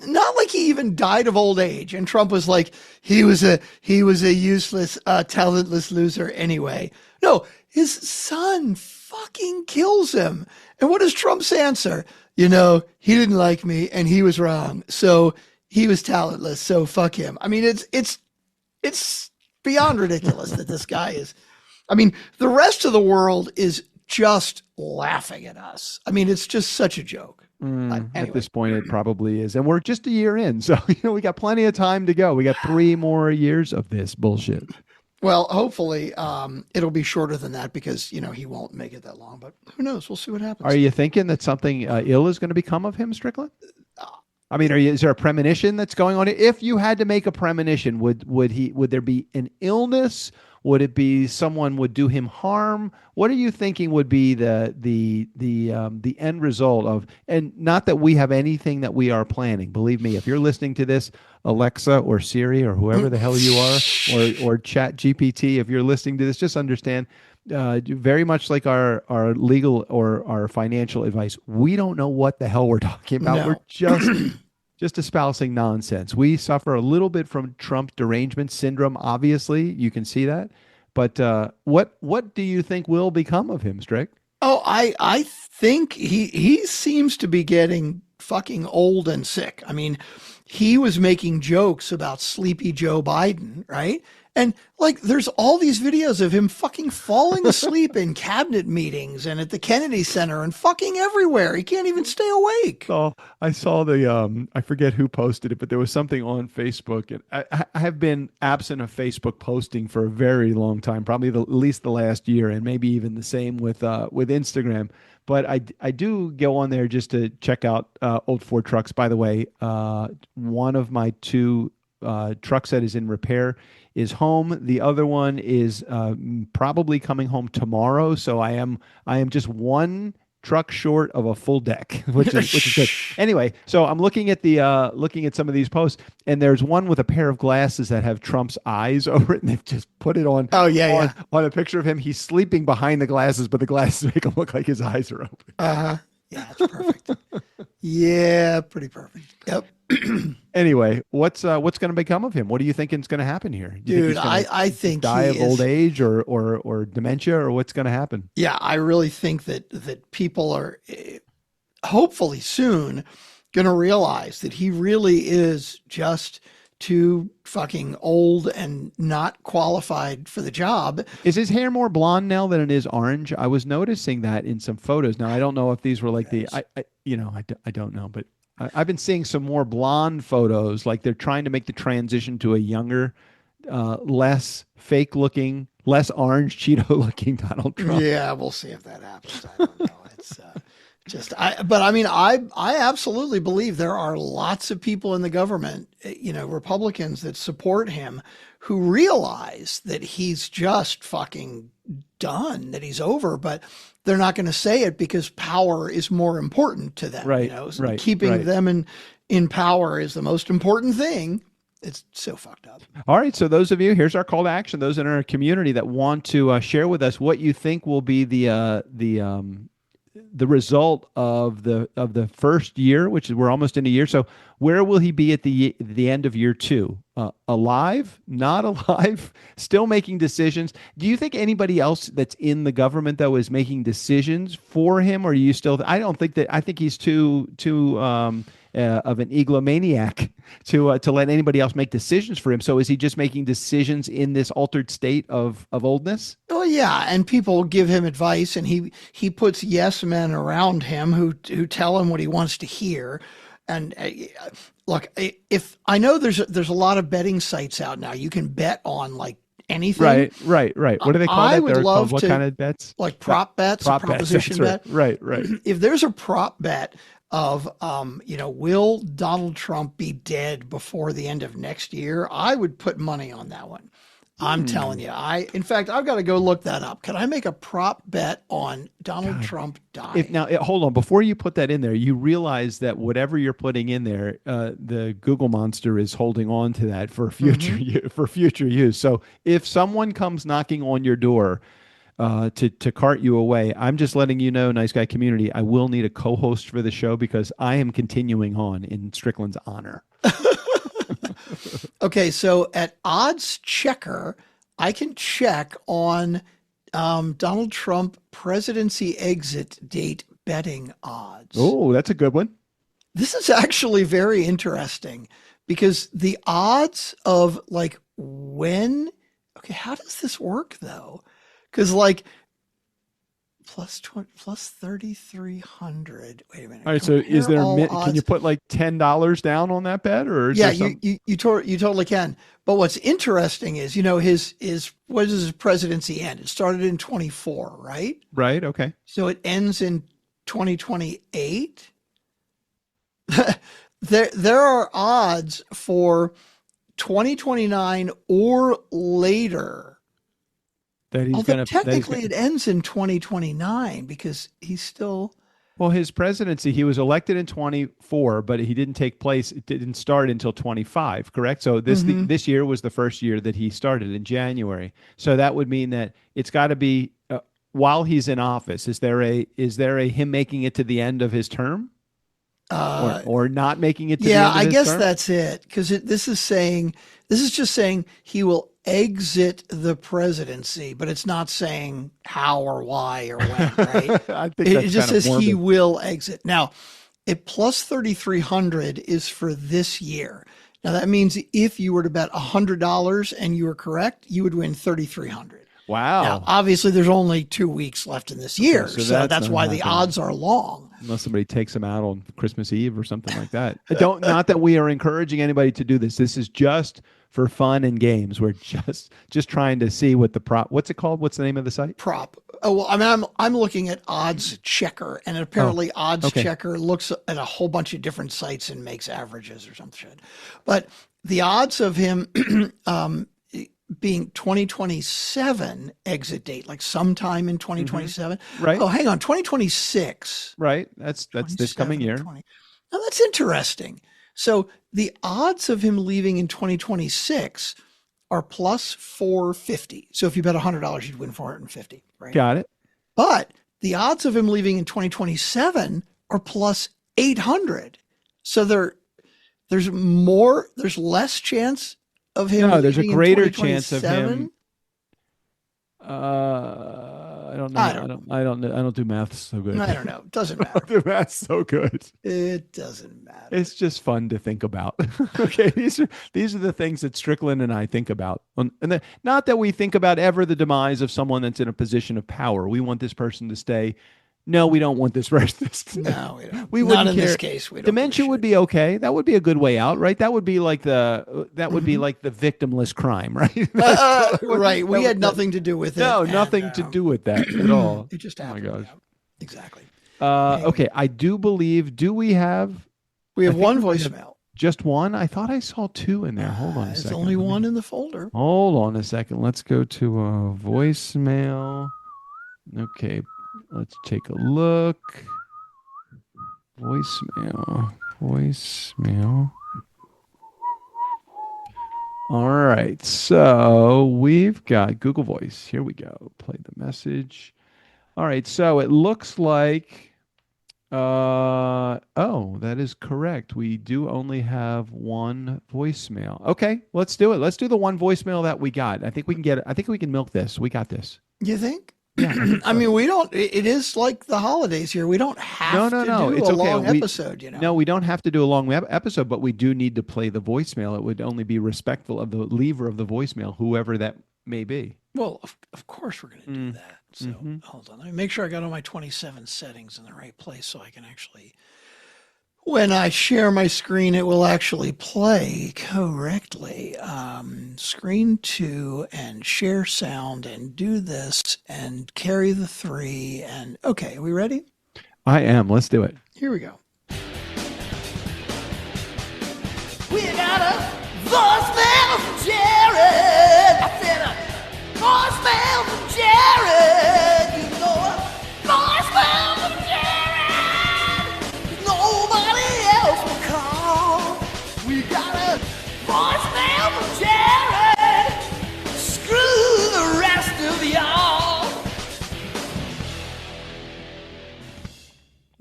Speaker 3: not like he even died of old age, and Trump was like he was a useless, talentless loser anyway. No, his son fucking kills him. And what is Trump's answer? He didn't like me, and he was wrong, so he was talentless. So fuck him. I mean, it's beyond ridiculous that this guy is. I mean, the rest of the world is just laughing at us. I mean, it's just such a joke. Anyway.
Speaker 1: At this point, it probably is. And we're just a year in. So, we got plenty of time to go. We got 3 more years of this bullshit.
Speaker 3: Well, hopefully it'll be shorter than that because, he won't make it that long. But who knows? We'll see what happens.
Speaker 1: Are you thinking that something ill is going to become of him, Strickland? I mean, is there a premonition that's going on? If you had to make a premonition, would there be an illness? Would it be someone would do him harm? What are you thinking would be the end result of? And not that we have anything that we are planning. Believe me, if you're listening to this, Alexa or Siri or whoever the hell you are, or Chat GPT, if you're listening to this, just understand. Very much like our legal or our financial advice, we don't know what the hell we're talking about. No. We're just espousing nonsense. We suffer a little bit from Trump derangement syndrome. Obviously, you can see that. But what do you think will become of him, Strick?
Speaker 3: Oh, I think he seems to be getting fucking old and sick. I mean, he was making jokes about sleepy Joe Biden, right? And there's all these videos of him fucking falling asleep in cabinet meetings and at the Kennedy Center and fucking everywhere. He can't even stay awake.
Speaker 1: Oh, I saw I forget who posted it, but there was something on Facebook. And I have been absent of Facebook posting for a very long time, probably at least the last year, and maybe even the same with Instagram. But I do go on there just to check out old Ford trucks. By the way, one of my 2 trucks that is in repair is home. The other one is probably coming home tomorrow. So I am just 1 truck short of a full deck, which is good. Anyway, so I'm looking at some of these posts, and there's one with a pair of glasses that have Trump's eyes over it, and they've just put it on.
Speaker 3: Oh yeah,
Speaker 1: on a picture of him. He's sleeping behind the glasses, but the glasses make him look like his eyes are open.
Speaker 3: Yeah, that's perfect. Yeah, pretty perfect. Yep.
Speaker 1: Anyway, what's going to become of him? What do you think is going to happen here?
Speaker 3: Dude, I think
Speaker 1: die of old age or dementia, or what's going to happen?
Speaker 3: Yeah, I really think that people are hopefully soon going to realize that he really is just too fucking old and not qualified for the job.
Speaker 1: Is his hair more blonde now than it is orange? I was noticing that in some photos. Now, I don't know if these were like I don't know, but I've been seeing some more blonde photos. Like they're trying to make the transition to a younger, less fake looking, less orange Cheeto looking Donald Trump.
Speaker 3: Yeah, we'll see if that happens. I don't know. It's I absolutely believe there are lots of people in the government, Republicans that support him who realize that he's just fucking done, that he's over, but they're not going to say it because power is more important to them.
Speaker 1: Right.
Speaker 3: Keeping them in power is the most important thing. It's so fucked up.
Speaker 1: All right. So those of you, here's our call to action. Those in our community that want to share with us what you think will be the result of the first year, which is we're almost in a year. So where will he be at the end of year 2? Alive? Not alive? Still making decisions? Do you think anybody else that's in the government though is making decisions for him? Or are you still? I don't think that. I think he's too of an egomaniac to let anybody else make decisions for him. So is he just making decisions in this altered state of oldness?
Speaker 3: Oh yeah, and people give him advice, and he puts yes men around him who tell him what he wants to hear. And look, if I know there's a lot of betting sites out now, you can bet on like anything.
Speaker 1: Right. What do they call
Speaker 3: I
Speaker 1: that?
Speaker 3: would
Speaker 1: They're
Speaker 3: love
Speaker 1: called what
Speaker 3: to,
Speaker 1: kind of bets?
Speaker 3: like prop bets,
Speaker 1: Prop
Speaker 3: a
Speaker 1: bets.
Speaker 3: proposition
Speaker 1: That's
Speaker 3: bet.
Speaker 1: right.
Speaker 3: If there's a prop bet of, will Donald Trump be dead before the end of next year? I would put money on that one. I'm telling you. In fact, I've got to go look that up. Can I make a prop bet on Donald Trump dying?
Speaker 1: Hold on. Before you put that in there, you realize that whatever you're putting in there, the Google monster is holding on to that for future use. So if someone comes knocking on your door to cart you away, I'm just letting you know, nice guy community, I will need a co-host for the show because I am continuing on in Strickland's honor.
Speaker 3: Okay, so at Odds Checker, I can check on Donald Trump presidency exit date betting odds.
Speaker 1: Oh, that's a good one.
Speaker 3: This is actually very interesting because the odds of like when, okay, how does this work though? Because like plus 3,300. Wait a minute.
Speaker 1: All right. So is there, can you put like $10 down on that bet or?
Speaker 3: Yeah, you totally can. But what's interesting is, his what does his presidency end? It started in 24, right?
Speaker 1: Right. Okay.
Speaker 3: So it ends in 2028. There are odds for 2029 or later.
Speaker 1: That he's
Speaker 3: Although technically it ends in 2029 because he's still.
Speaker 1: Well, his presidency, he was elected in 24, but he didn't take place. It didn't start until 25, correct? So this year was the first year that he started in January. So that would mean that it's got to be while he's in office. Is there a him making it to the end of his term? Or not making it to the end of his term? Yeah, I guess
Speaker 3: that's it. Because this is just saying he will exit the presidency, but it's not saying how or why or when, right?
Speaker 1: I think it
Speaker 3: just says he will exit. Now, at plus 3,300 is for this year. Now that means if you were to bet $100 and you were correct, you would win 3,300.
Speaker 1: Wow.
Speaker 3: Now, obviously there's only 2 weeks left in this year.
Speaker 1: Okay,
Speaker 3: so that's why the odds are long.
Speaker 1: Unless somebody takes him out on Christmas Eve or something like that. Not that we are encouraging anybody to do this. This is just for fun and games. We're just trying to see what the prop. What's it called? What's the name of the site?
Speaker 3: Prop. Oh well, I mean, I'm looking at Odds Checker, and apparently Odds Checker looks at a whole bunch of different sites and makes averages or some shit. But the odds of him being 2027 exit date, like sometime in 2027.
Speaker 1: Right.
Speaker 3: Oh, hang on, 2026.
Speaker 1: Right. That's this coming year.
Speaker 3: 20. Now that's interesting. So the odds of him leaving in 2026 are plus 450. So if you bet $100, you'd win 450, right?
Speaker 1: Got it.
Speaker 3: But the odds of him leaving in 2027 are plus 800. So there's less chance of him.
Speaker 1: No, there's a greater chance of him. I don't know. I don't do math so good.
Speaker 3: I don't know. It doesn't matter.
Speaker 1: The math's so good.
Speaker 3: It doesn't matter.
Speaker 1: It's just fun to think about. Okay, these are the things that Strickland and I think about. And not that we think about ever the demise of someone that's in a position of power. We want this person to stay. No, we don't want this person to stay.
Speaker 3: No, we don't.
Speaker 1: We wouldn't
Speaker 3: Not in
Speaker 1: care.
Speaker 3: this case. We don't.
Speaker 1: Dementia would be okay. That would be a good way out, right? That would be like the victimless crime, right?
Speaker 3: Right. We had nothing to do with it.
Speaker 1: No, nothing to do with that at all.
Speaker 3: It just happened.
Speaker 1: Oh my gosh.
Speaker 3: Yeah. Exactly.
Speaker 1: Okay, I do believe. Do we have?
Speaker 3: We have one voicemail.
Speaker 1: Just one? I thought I saw two in there. Hold on a second.
Speaker 3: There's only one in the folder.
Speaker 1: Hold on a second. Let's go to a voicemail. Okay, let's take a look. Voicemail. All right, so we've got Google Voice. Here we go. Play the message. All right, so it looks like, that is correct. We do only have one voicemail. Okay, let's do it. Let's do the one voicemail that we got. I think we can get it. I think we can milk this. We got this.
Speaker 3: You think?
Speaker 1: Yeah.
Speaker 3: I mean, we don't, it is like the holidays here. We don't have to do
Speaker 1: it's
Speaker 3: a
Speaker 1: okay.
Speaker 3: long episode,
Speaker 1: No, we don't have to do a long episode, but we do need to play the voicemail. It would only be respectful of the leaver of the voicemail, whoever that may be.
Speaker 3: Well, of course we're going to do that. So hold on. Let me make sure I got all my 27 settings in the right place so I can actually. When I share my screen, it will actually play correctly. Screen 2 and share sound and do this and carry the 3 and okay, are we ready?
Speaker 1: I am. Let's do it.
Speaker 3: Here we go.
Speaker 4: We got a voicemail from Jared. I said a voicemail from Jared. You know a voicemail from Jared. Nobody else will call. We got a voicemail from Jared. Screw the rest of y'all.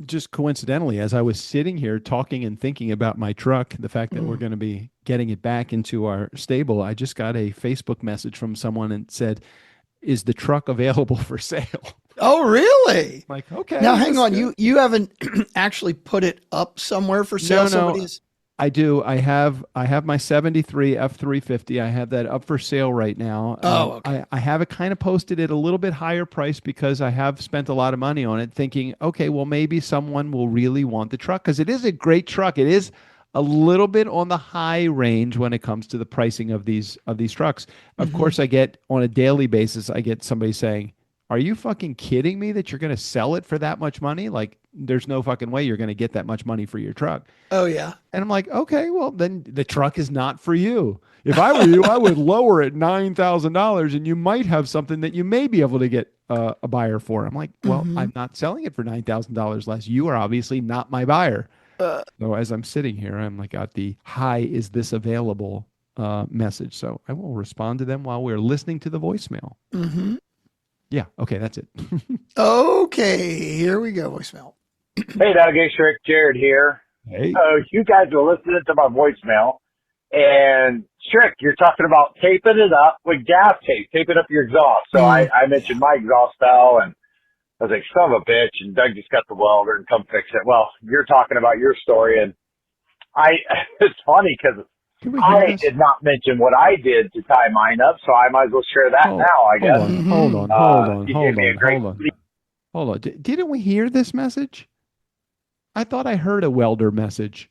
Speaker 1: Just coincidentally, as I was sitting here talking and thinking about my truck, the fact that we're going to be getting it back into our stable, I just got a Facebook message from someone and said, "Is the truck available for sale?"
Speaker 3: Oh, really?
Speaker 1: Like, okay.
Speaker 3: Now, hang on.
Speaker 1: good.
Speaker 3: You haven't actually put it up somewhere for sale?
Speaker 1: No.
Speaker 3: Somebody's...
Speaker 1: I do. I have my 73 F350. I have that up for sale right now.
Speaker 3: Oh, okay.
Speaker 1: I have it kind of posted at a little bit higher price because I have spent a lot of money on it, thinking, okay, well, maybe someone will really want the truck because it is a great truck. It is a little bit on the high range when it comes to the pricing of these trucks. Of course, I get on a daily basis, I get somebody saying, "Are you fucking kidding me that you're going to sell it for that much money? Like, there's no fucking way you're going to get that much money for your truck."
Speaker 3: Oh, yeah.
Speaker 1: And I'm like, okay, well, then the truck is not for you. If I were you, I would lower it $9,000 and you might have something that you may be able to get a buyer for. I'm like, well, I'm not selling it for $9,000 less. You are obviously not my buyer. So as I'm sitting here, I'm like, got the "Hi, is this available?" Message. So I will respond to them while we're listening to the voicemail.
Speaker 3: Mm-hmm.
Speaker 1: Yeah. Okay. That's it.
Speaker 3: Okay, here we go, voicemail.
Speaker 5: Hey, Doug, Strick, Jared here.
Speaker 1: Hey.
Speaker 5: You guys are listening to my voicemail, and Strick, you're talking about taping it up with gas tape, taping up your exhaust. So I mentioned my exhaust fell, and I was like, son of a bitch, and Doug just got the welder and come fix it. Well, you're talking about your story, and it's funny because I did not mention what I did to tie mine up, so I might as well share that now, I guess.
Speaker 1: Hold on. Didn't we hear this message? I thought I heard a welder message.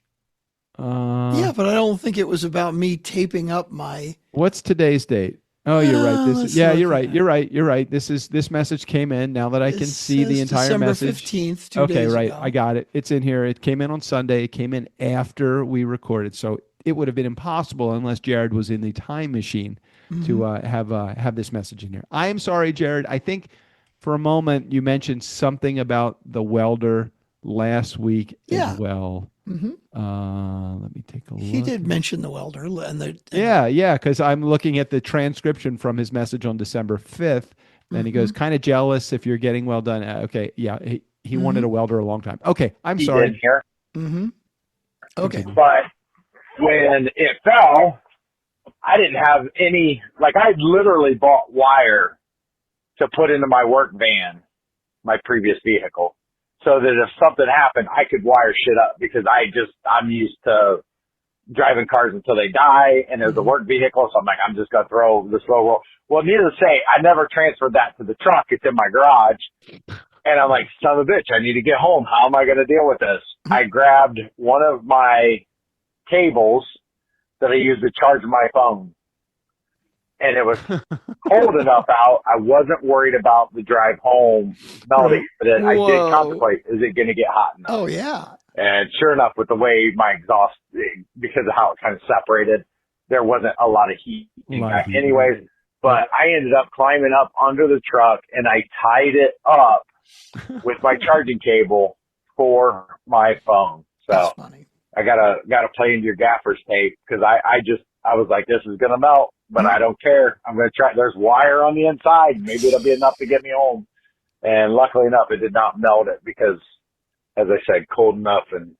Speaker 3: Yeah, but I don't think it was about me taping up my...
Speaker 1: What's today's date? Oh, you're right. You're right. You're right. This message came in now that I can see the entire
Speaker 3: December
Speaker 1: message.
Speaker 3: 15th, 2
Speaker 1: okay,
Speaker 3: days
Speaker 1: right.
Speaker 3: ago.
Speaker 1: I got it. It's in here. It came in on Sunday. It came in after we recorded. So it would have been impossible unless Jared was in the time machine to have this message in here. I am sorry, Jared. I think for a moment you mentioned something about the welder last week as well. Let me take a look.
Speaker 3: He did mention the welder.
Speaker 1: Yeah, because I'm looking at the transcription from his message on December 5th. Then he goes, kind of jealous if you're getting well done. Okay, yeah, he wanted a welder a long time. Okay, I'm sorry.
Speaker 5: Did here.
Speaker 3: Okay.
Speaker 5: But when it fell, I didn't have any, like I literally bought wire to put into my work van, my previous vehicle, so that if something happened, I could wire shit up because I'm used to driving cars until they die, and there's a work vehicle, so I'm like, I'm just going to throw the slow roll. Well, needless to say, I never transferred that to the truck. It's in my garage. And I'm like, son of a bitch, I need to get home. How am I going to deal with this? I grabbed one of my cables that I use to charge my phone. And it was cold enough out. I wasn't worried about the drive home melting, but then I did contemplate, is it going to get hot enough?
Speaker 3: Oh, yeah.
Speaker 5: And sure enough, with the way my exhaust, because of how it kind of separated, there wasn't a lot of heat. Anyways, but I ended up climbing up under the truck and I tied it up with my charging cable for my phone. So
Speaker 3: That's funny.
Speaker 5: I gotta play into your gaffer's tape because I was like, this is gonna melt, but I don't care. I'm gonna try. There's wire on the inside. Maybe it'll be enough to get me home. And luckily enough, it did not melt it because, as I said, cold enough, and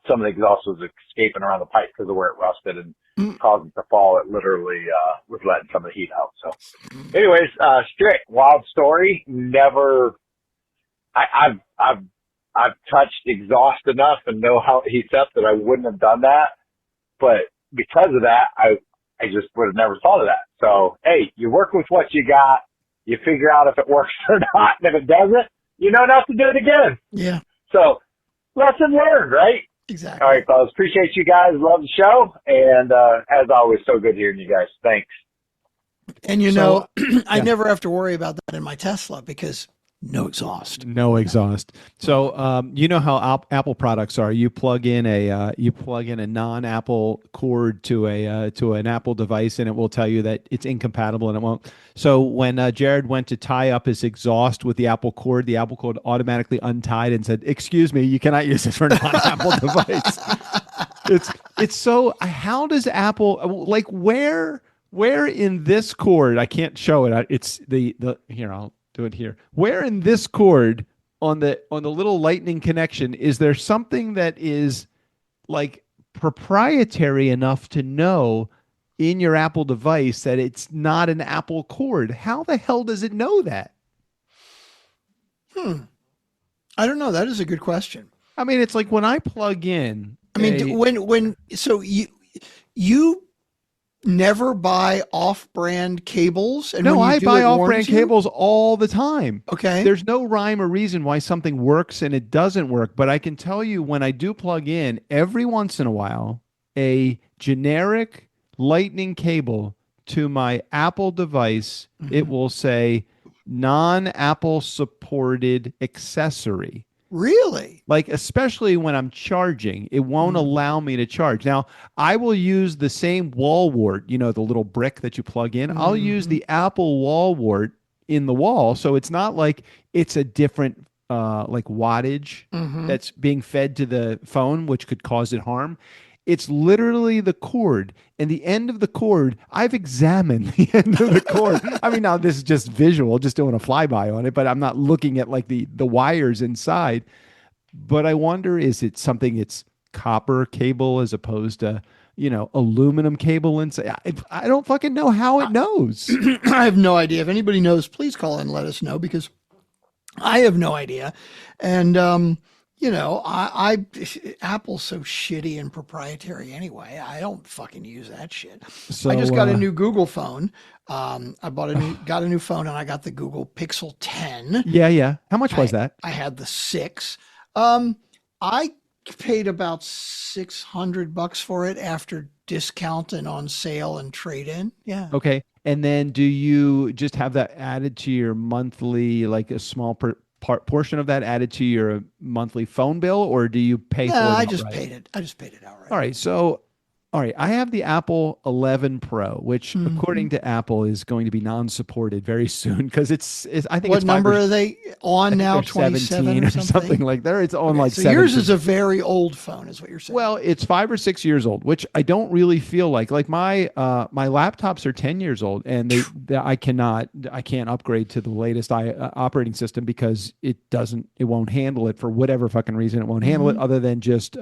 Speaker 5: some of the exhaust was escaping around the pipe because of where it rusted and caused it to fall. It literally was letting some of the heat out. So, anyways, Strick, wild story. Never. I've touched exhaust enough and know how it heats up that I wouldn't have done that. But because of that, I just would have never thought of that. So, hey, you work with what you got. You figure out if it works or not. And if it doesn't, you know not to do it again.
Speaker 3: Yeah.
Speaker 5: So, lesson learned, right?
Speaker 3: Exactly.
Speaker 5: All right, fellas. Appreciate you guys. Love the show. And as always, so good hearing you guys. Thanks.
Speaker 3: And
Speaker 1: So,
Speaker 3: I never have to worry about that in my Tesla because no exhaust.
Speaker 1: No exhaust. So you know how Apple products are. You plug in a non-Apple cord to an Apple device, and it will tell you that it's incompatible, and it won't. So when Jared went to tie up his exhaust with the Apple cord automatically untied and said, "Excuse me, you cannot use this for a non-Apple device." It's so. How does Apple like where in this cord? I can't show it. It's the here. I'll do it here. Where in this cord on the little lightning connection is there something that is like proprietary enough to know in your Apple device that it's not an Apple cord? How the hell does it know that?
Speaker 3: I don't know. That is a good question.
Speaker 1: I mean, it's like when I plug in.
Speaker 3: I mean, so you never buy off-brand cables? And
Speaker 1: no,
Speaker 3: when you
Speaker 1: I
Speaker 3: do,
Speaker 1: buy
Speaker 3: it
Speaker 1: off-brand
Speaker 3: warns you?
Speaker 1: cables all the time.
Speaker 3: Okay.
Speaker 1: There's no rhyme or reason why something works and it doesn't work, but I can tell you when I do plug in, every once in a while, a generic lightning cable to my Apple device, it will say non-Apple supported accessory.
Speaker 3: Really?
Speaker 1: Like, especially when I'm charging, it won't allow me to charge. Now, I will use the same wall wart, the little brick that you plug in. I'll use the Apple wall wart in the wall. So it's not like it's a different like wattage that's being fed to the phone, which could cause it harm. It's literally the cord, and the end of the cord, I've examined the end of the cord. I mean, now this is just visual, just doing a flyby on it, but I'm not looking at like the wires inside. But I wonder, is it something it's copper cable as opposed to, aluminum cable inside? I don't fucking know how it knows.
Speaker 3: I have no idea. If anybody knows, please call and let us know because I have no idea. And, Apple's so shitty and proprietary anyway. I don't fucking use that shit.
Speaker 1: So,
Speaker 3: I just got a new Google phone. I got a new phone and I got the Google Pixel 10.
Speaker 1: Yeah. How much was that?
Speaker 3: I had the 6. I paid about $600 for it after discount and on sale and trade in. Yeah.
Speaker 1: Okay. And then do you just have that added to your monthly, like a small portion of that added to your monthly phone bill, or do you pay for it?
Speaker 3: I just paid it. I just paid it outright.
Speaker 1: All right. So, I have the Apple 11 Pro, which according to Apple is going to be non-supported very soon because I think
Speaker 3: what
Speaker 1: it's
Speaker 3: number are they on now?
Speaker 1: 27 or something like that. It's on like
Speaker 3: so
Speaker 1: 17.
Speaker 3: yours is a very old phone, is what you're saying.
Speaker 1: Well, it's 5 or 6 years old, which I don't really feel like my my laptops are 10 years old, and I can't upgrade to the latest operating system because it won't handle it for whatever fucking reason. It won't handle it other than just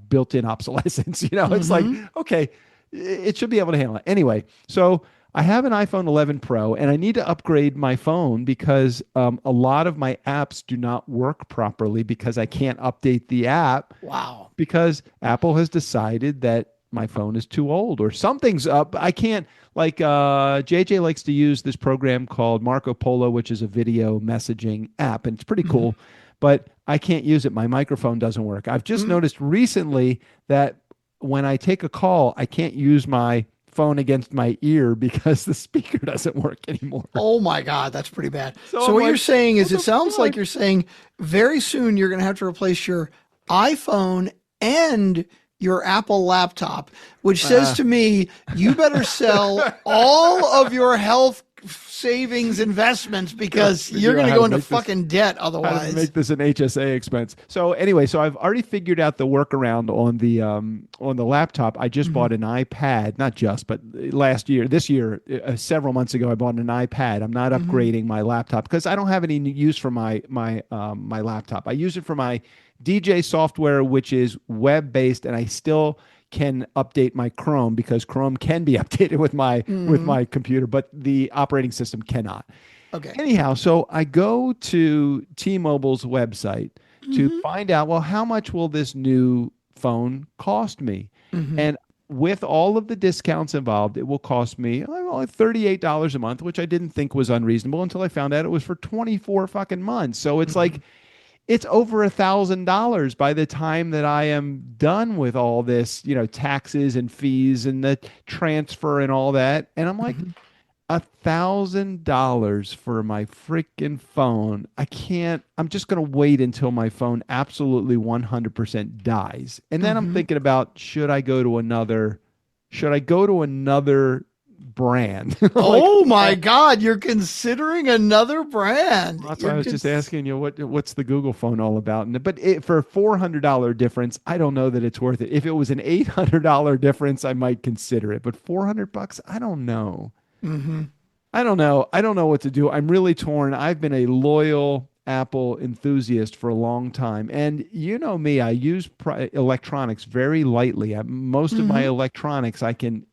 Speaker 1: built-in obsolescence. It's like, okay, it should be able to handle it. Anyway, so I have an iPhone 11 Pro, and I need to upgrade my phone because a lot of my apps do not work properly because I can't update the app.
Speaker 3: Wow.
Speaker 1: Because Apple has decided that my phone is too old or something's up. I can't, like JJ likes to use this program called Marco Polo, which is a video messaging app, and it's pretty cool, but I can't use it. My microphone doesn't work. I've just noticed recently that when I take a call, I can't use my phone against my ear because the speaker doesn't work anymore.
Speaker 3: Oh my God, that's pretty bad.
Speaker 1: So
Speaker 3: what you're saying is, it sounds like you're saying very soon you're going to have to replace your iPhone and your Apple laptop, which says to me, you better sell all of your health savings investments because you're going to go into fucking debt otherwise.
Speaker 1: How to make this an HSA expense. So anyway, I've already figured out the workaround on the laptop. I just bought an iPad, not just, but this year, several months ago, I bought an iPad. I'm not upgrading my laptop because I don't have any use for my laptop. I use it for my DJ software, which is web-based, and I still can update my Chrome because Chrome can be updated with my computer, but the operating system cannot.
Speaker 3: Okay.
Speaker 1: Anyhow, so I go to T-Mobile's website to find out, well, how much will this new phone cost me? And with all of the discounts involved, it will cost me $38 a month, which I didn't think was unreasonable until I found out it was for 24 fucking months. So it's like, it's over $1,000 by the time that I am done with all this, taxes and fees and the transfer and all that. And I'm like, $1,000 for my freaking phone. I'm just going to wait until my phone absolutely 100% dies. And then I'm thinking about, should I go to another brand?
Speaker 3: Oh my God, you're considering another brand.
Speaker 1: That's why I was just asking you what's the Google phone all about. But for a $400 difference, I don't know that it's worth it. If it was an $800 difference, I might consider it. But $400, I don't know. I don't know. I don't know what to do. I'm really torn. I've been a loyal Apple enthusiast for a long time. And you know me, I use electronics very lightly. Most of my electronics, I can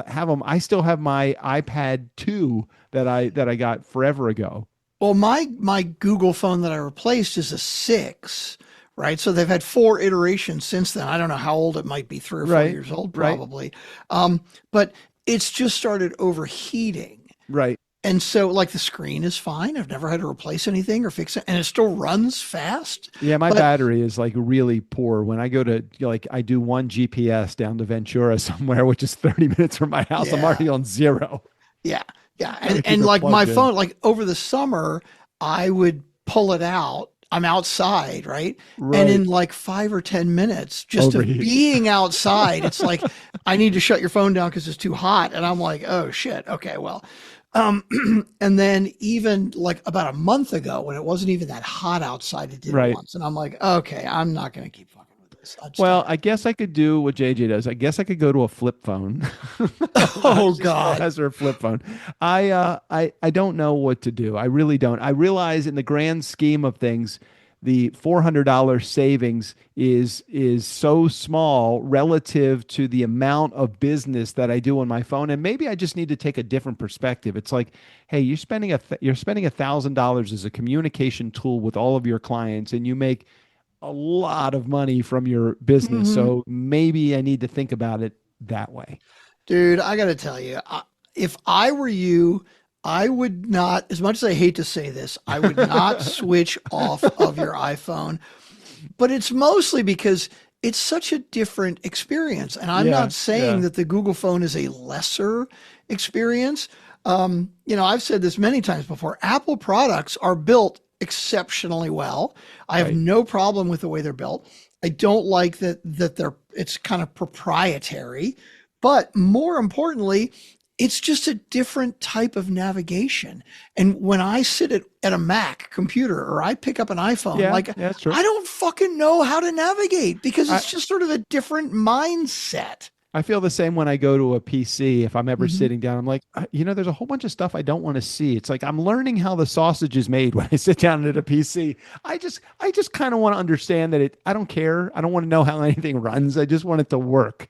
Speaker 1: have them. I still have my iPad 2 that I got forever ago.
Speaker 3: Well, my Google phone that I replaced is a 6, right? So they've had 4 iterations since then. I don't know how old it might be, 3 or 4 years old, probably. But it's just started overheating.
Speaker 1: Right.
Speaker 3: And so like the screen is fine. I've never had to replace anything or fix it. And it still runs fast.
Speaker 1: Yeah, my battery is like really poor. When I go to I do one GPS down to Ventura somewhere, which is 30 minutes from my house, I'm already on 0.
Speaker 3: Yeah. Yeah. And like my phone, like over the summer, I would pull it out. I'm outside, right? And in like 5 or 10 minutes, just of being outside, it's like, I need to shut your phone down because it's too hot. And I'm like, oh shit. Okay, well. And then even like about a month ago when it wasn't even that hot outside, it did it once. And I'm like, okay, I'm not going to keep fucking with this.
Speaker 1: I guess I could do what JJ does. I guess I could go to a flip phone.
Speaker 3: Oh God.
Speaker 1: As her flip phone. I don't know what to do. I really don't. I realize in the grand scheme of things, the $400 savings is so small relative to the amount of business that I do on my phone, and maybe I just need to take a different perspective. It's like, hey, you're spending $1,000 as a communication tool with all of your clients, and you make a lot of money from your business. So maybe I need to think about it that way.
Speaker 3: Dude, I got to tell you, if I were you, I would not, as much as I hate to say this, I would not switch off of your iPhone, but it's mostly because it's such a different experience. And I'm not saying that the Google phone is a lesser experience. I've said this many times before, Apple products are built exceptionally well. I have no problem with the way they're built. I don't like that it's kind of proprietary, but more importantly, it's just a different type of navigation. And when I sit at a Mac computer or I pick up an iPhone, I don't fucking know how to navigate because it's just sort of a different mindset.
Speaker 1: I feel the same when I go to a PC. If I'm ever sitting down, I'm like, there's a whole bunch of stuff I don't want to see. It's like I'm learning how the sausage is made when I sit down at a PC. I just kind of want to understand that I don't care. I don't want to know how anything runs. I just want it to work.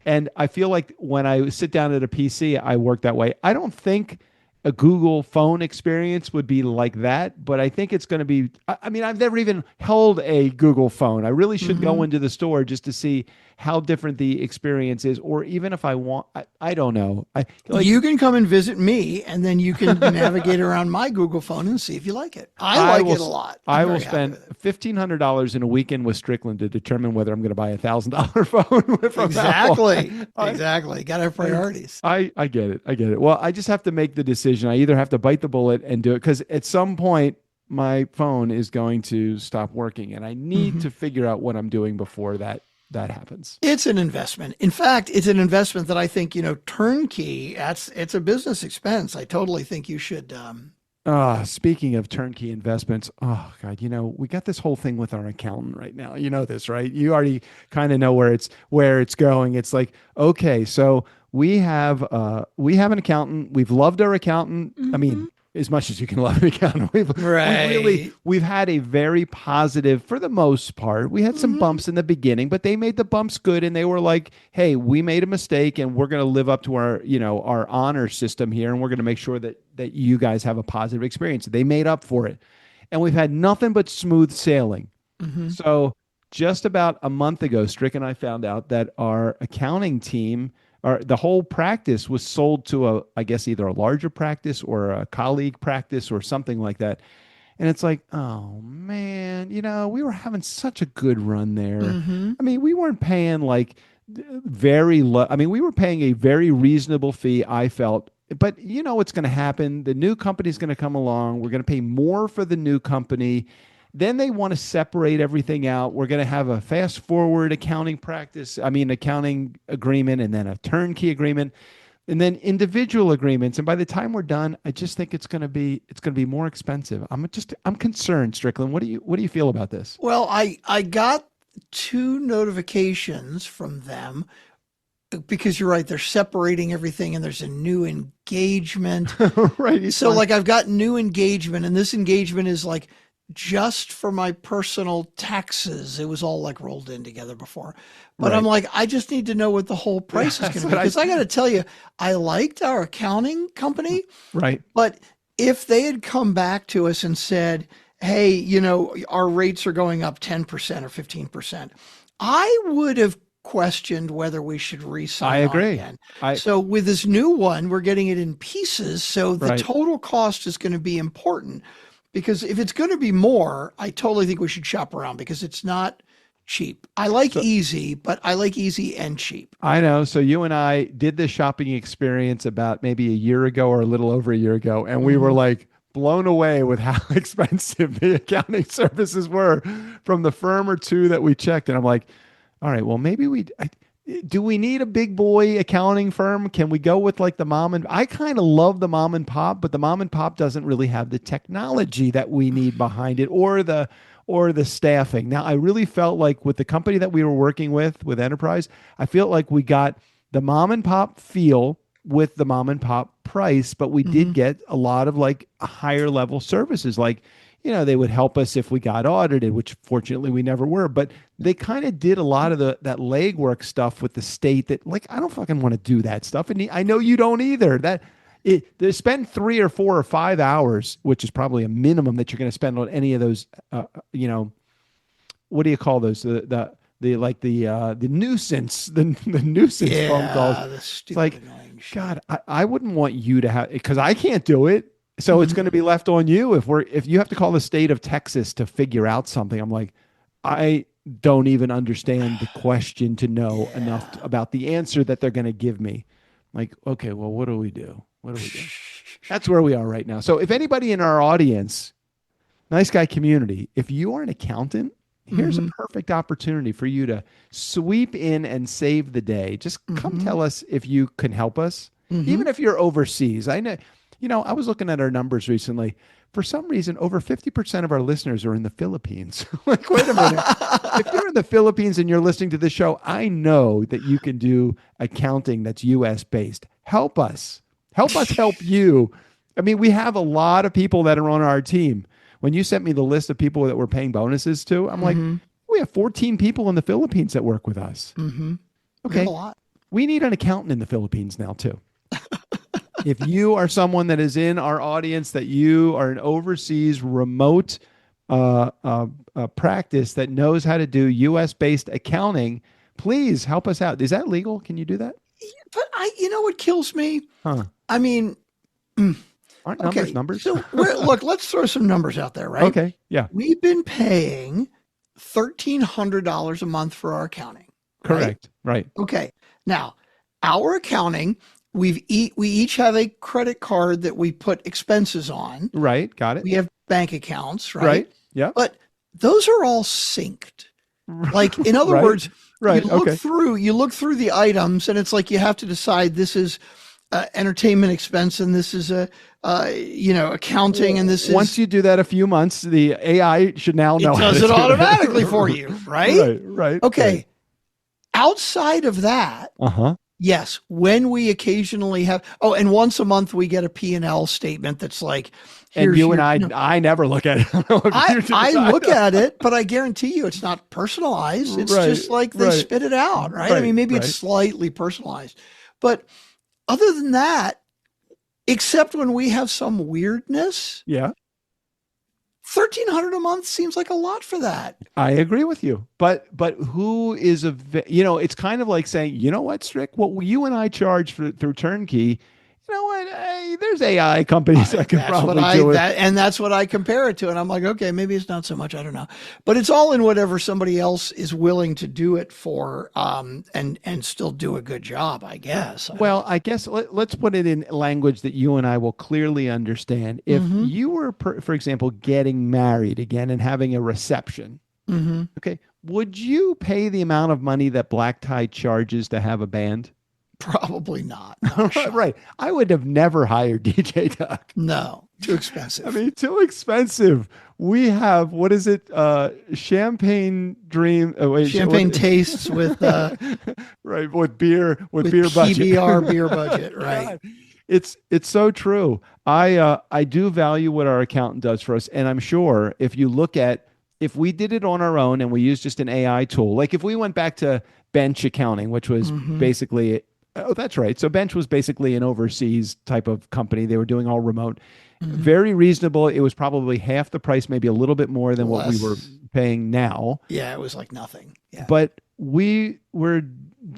Speaker 1: And I feel like when I sit down at a PC, I work that way. I don't think a Google phone experience would be like that, but I think it's going to be, I've never even held a Google phone. I really should go into the store just to see how different the experience is, or even if I want, I don't know.
Speaker 3: You can come and visit me and then you can navigate around my Google phone and see if you like it. I like it a lot.
Speaker 1: I will spend $1,500 in a weekend with Strickland to determine whether I'm going to buy $1,000 phone from
Speaker 3: Exactly. Exactly. Got to have priorities.
Speaker 1: I get it. Well, I just have to make the decision. I either have to bite the bullet and do it, because at some point my phone is going to stop working and I need to figure out what I'm doing before that happens.
Speaker 3: It's an investment. In fact, it's an investment that I think, turnkey, it's a business expense. I totally think you should.
Speaker 1: Speaking of turnkey investments, oh God, we got this whole thing with our accountant right now. You know this, right? You already kind of know where it's going. It's like, okay, so we have an accountant. We've loved our accountant. I mean, as much as you can love an accountant. We've had a very positive, for the most part. We had some bumps in the beginning, but they made the bumps good, and they were like, hey, we made a mistake and we're going to live up to our honor system here, and we're going to make sure that you guys have a positive experience. They made up for it. And we've had nothing but smooth sailing. So just about a month ago, Strick and I found out that our accounting team, the whole practice, was sold to I guess either a larger practice or a colleague practice or something like that. And it's like, oh man, we were having such a good run there. I mean, we weren't paying like very low. I mean, we were paying a very reasonable fee, I felt. But you know what's going to happen? The new company's going to come along. We're going to pay more for the new company. Then they want to separate everything out. We're going to have a fast forward accounting accounting agreement, and then a turnkey agreement, and then individual agreements. And by the time we're done, I just think it's going to be more expensive. I'm concerned, Strickland. What do you feel about this?
Speaker 3: Well, I got 2 notifications from them, because you're right, they're separating everything and there's a new engagement.
Speaker 1: Right.
Speaker 3: So like I've got new engagement, and this engagement is like just for my personal taxes. It was all like rolled in together before. But
Speaker 1: Right.
Speaker 3: I'm like, I just need to know what the whole price is going to be. Because I got to tell you, I liked our accounting company,
Speaker 1: Right.
Speaker 3: but if they had come back to us and said, hey, our rates are going up 10% or 15%, I would have questioned whether we should re-sign
Speaker 1: I agree.
Speaker 3: on again. So with this new one, we're getting it in pieces. So the
Speaker 1: Right.
Speaker 3: total cost is going to be important, because if it's going to be more, I totally think we should shop around, because it's not cheap. I like easy, but I like easy and cheap.
Speaker 1: I know. So you and I did this shopping experience about maybe a year ago or a little over a year ago, and we were like blown away with how expensive the accounting services were from the firm or two that we checked. And I'm like, all right, well, maybe do we need a big boy accounting firm? Can we go with like the mom and I kind of love the mom and pop, but the mom and pop doesn't really have the technology that we need behind it, or the staffing. Now, I really felt like with the company that we were working with Enterprise, I feel like we got the mom and pop feel with the mom and pop price, but we did get a lot of like higher level services. Like, they would help us if we got audited, which fortunately we never were, but they kind of did a lot of that legwork stuff with the state that, like, I don't fucking want to do that stuff. And I know you don't either. They spend 3 or 4 or 5 hours, which is probably a minimum that you're going to spend on any of those, what do you call those? The nuisance, the nuisance phone calls.
Speaker 3: The stupid,
Speaker 1: It's like,
Speaker 3: annoying shit.
Speaker 1: God, I wouldn't want you to have, because I can't do it. So it's going to be left on you. If you have to call the state of Texas to figure out something, I'm like, I don't even understand the question to know enough about the answer that they're going to give me. Like, okay, well, what do we do? That's where we are right now. So if anybody in our audience, nice guy community, if you are an accountant, here's a perfect opportunity for you to sweep in and save the day. Just come tell us if you can help us, even if you're overseas. I know. I was looking at our numbers recently. For some reason, over 50% of our listeners are in the Philippines. Like, wait a minute. If you're in the Philippines and you're listening to this show, I know that you can do accounting that's U.S. based. Help us. Help us help you. I mean, we have a lot of people that are on our team. When you sent me the list of people that we're paying bonuses to, I'm like, we have 14 people in the Philippines that work with us. Okay.
Speaker 3: A lot.
Speaker 1: We need an accountant in the Philippines now, too. If you are someone that is in our audience, that you are an overseas remote practice that knows how to do U.S.-based accounting, please help us out. Is that legal? Can you do that?
Speaker 3: But what kills me?
Speaker 1: Huh.
Speaker 3: I mean,
Speaker 1: Aren't
Speaker 3: okay,
Speaker 1: numbers?
Speaker 3: So look, let's throw some numbers out there, right?
Speaker 1: Okay, yeah.
Speaker 3: We've been paying $1,300 a month for our accounting.
Speaker 1: Correct, right.
Speaker 3: Okay. Now, our accounting, we each have a credit card that we put expenses on.
Speaker 1: Right, got it.
Speaker 3: We have bank accounts, right?
Speaker 1: Right, yeah.
Speaker 3: But those are all synced. Like, in other
Speaker 1: Right,
Speaker 3: words,
Speaker 1: right,
Speaker 3: you look through the items, and it's like you have to decide this is entertainment expense, and this is accounting, and this is.
Speaker 1: Once you do that a few months, the AI should now know.
Speaker 3: It does it automatically for you, right?
Speaker 1: Right.
Speaker 3: Okay.
Speaker 1: Right.
Speaker 3: Outside of that, yes, when we occasionally have, and once a month we get a P&L statement that's like,
Speaker 1: and you and I never look at it.
Speaker 3: I look at it, but I guarantee you it's not personalized. It's just like they spit it out, right? I mean, maybe it's slightly personalized. But other than that, except when we have some weirdness,
Speaker 1: yeah,
Speaker 3: $1,300 a month seems like a lot for that.
Speaker 1: I agree with you, but who is it's kind of like saying, you know what, Strick, what you and I charge through Turnkey you know what? Hey, there's AI companies that can probably do it.
Speaker 3: And that's what I compare it to. And I'm like, okay, maybe it's not so much. I don't know. But it's all in whatever somebody else is willing to do it for, and still do a good job, I guess.
Speaker 1: Well, I guess let's put it in language that you and I will clearly understand. If you were, for example, getting married again and having a reception, okay, would you pay the amount of money that Black Tie charges to have a band?
Speaker 3: Probably not. No,
Speaker 1: right. I would have never hired DJ Duck.
Speaker 3: No, too expensive.
Speaker 1: I mean, too expensive. We have, what is it? Champagne Dream.
Speaker 3: Champagne tastes with
Speaker 1: right, with beer budget.
Speaker 3: PBR beer budget, right.
Speaker 1: It's so true. I do value what our accountant does for us. And I'm sure if we did it on our own and we used just an AI tool, like if we went back to bench accounting, which was basically, oh, that's right. So bench was basically an overseas type of company. They were doing all remote. Very reasonable. It was probably half the price, maybe a little bit more than what we were paying now.
Speaker 3: Yeah, it was like nothing. Yeah.
Speaker 1: But we were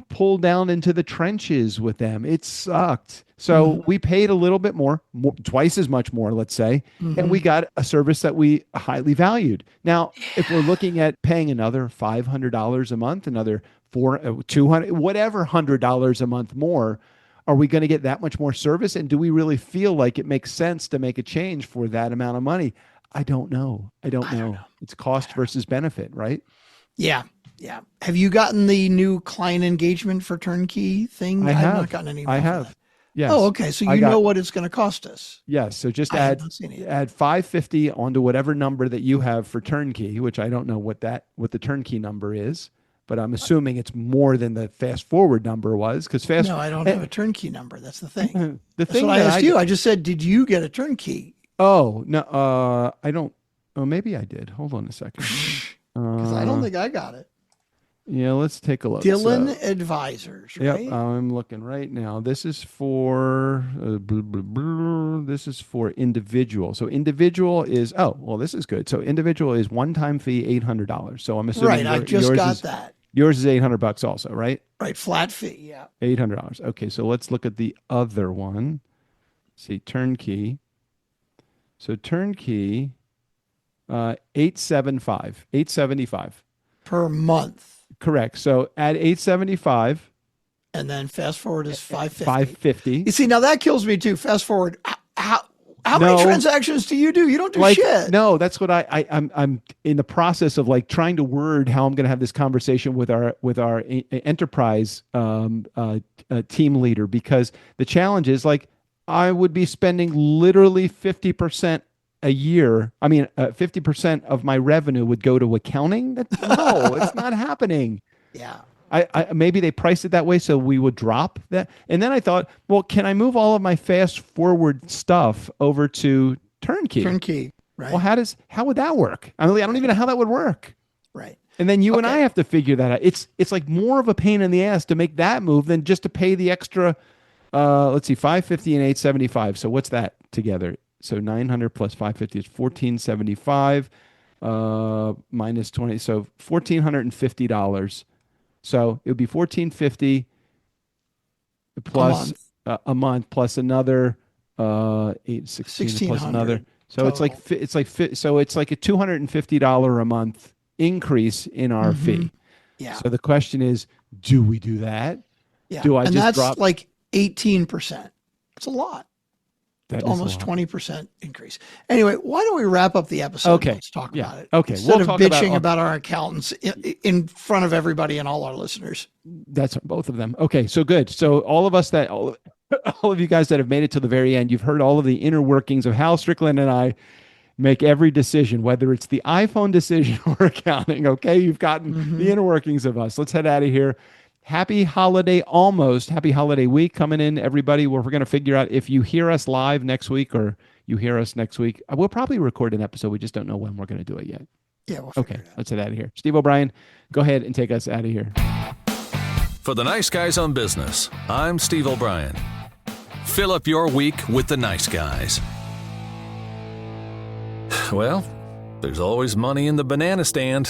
Speaker 1: pulled down into the trenches with them. It sucked. So we paid a little bit more, twice as much more, let's say, and we got a service that we highly valued. Now, if we're looking at paying another $500 a month, another $200, whatever $100 a month more, are we going to get that much more service? And do we really feel like it makes sense to make a change for that amount of money? I don't know. I don't know. It's cost versus benefit, right?
Speaker 3: Yeah. Yeah. Have you gotten the new client engagement for turnkey thing?
Speaker 1: I have
Speaker 3: not gotten any.
Speaker 1: I have. Yes.
Speaker 3: Oh, okay. So you know what it's going to cost us.
Speaker 1: Yes. So just add $550 onto whatever number that you have for turnkey, which I don't know what the turnkey number is, but I'm assuming it's more than the fast forward number was, because
Speaker 3: No, I don't have a turnkey number. That's the thing.
Speaker 1: That's
Speaker 3: what I asked you. I just said, did you get a turnkey?
Speaker 1: Oh, no. I don't. Oh, maybe I did. Hold on a second.
Speaker 3: Because I don't think I got it.
Speaker 1: Yeah, let's take a look.
Speaker 3: Dylan Advisors, right?
Speaker 1: Yep, I'm looking right now. This is for this is for individual. So individual is this is good. So individual is one-time fee $800. So I'm assuming
Speaker 3: right. I just got that.
Speaker 1: Yours is $800 also, right?
Speaker 3: Right, flat fee. Yeah,
Speaker 1: $800. Okay, so let's look at the other one. See, turnkey. So turnkey, $875
Speaker 3: per month.
Speaker 1: Correct. So add $875,
Speaker 3: and then fast forward is
Speaker 1: $550.
Speaker 3: You see, now that kills me too. Fast forward. How many transactions do? You don't do shit.
Speaker 1: No, that's what I'm in the process of like trying to word how I'm going to have this conversation with our enterprise team leader, because the challenge is like I would be spending literally 50% a year. I mean, 50% of my revenue would go to accounting. No, it's not happening.
Speaker 3: Yeah.
Speaker 1: I maybe they priced it that way so we would drop that. And then I thought, well, can I move all of my fast forward stuff over to turnkey?
Speaker 3: Turnkey, right.
Speaker 1: Well, how would that work? I don't even know how that would work.
Speaker 3: Right.
Speaker 1: And then you and I have to figure that out. It's like more of a pain in the ass to make that move than just to pay the extra, let's see, $550 and $875. So what's that together? So 900 plus 550 is 1475 minus 20. So $1,450. So it would be $1,450 plus a month plus another $816 plus another. So total. it's like a $250 a month increase in our fee. Yeah. So the question is, do we do that?
Speaker 3: Yeah.
Speaker 1: Do I
Speaker 3: and
Speaker 1: just
Speaker 3: that's
Speaker 1: drop
Speaker 3: like 18%? It's a lot.
Speaker 1: That
Speaker 3: almost 20% increase. Anyway, why don't we wrap up the episode?
Speaker 1: Okay.
Speaker 3: Let's talk about it.
Speaker 1: Okay.
Speaker 3: Instead of bitching about our accountants in front of everybody and all our listeners.
Speaker 1: That's both of them. Okay. So good. So all of you guys that have made it to the very end, you've heard all of the inner workings of how Strickland and I make every decision, whether it's the iPhone decision or accounting. Okay. You've gotten the inner workings of us. Let's head out of here. Happy holiday week coming in, everybody. We're going to figure out if you hear us live next week or you hear us next week. We'll probably record an episode. We just don't know when we're going to do it yet.
Speaker 3: Yeah. Okay.
Speaker 1: Let's head out of here. Steve O'Brien, go ahead and take us out of here.
Speaker 2: For the Nice Guys on Business, I'm Steve O'Brien. Fill up your week with the nice guys. Well, there's always money in the banana stand.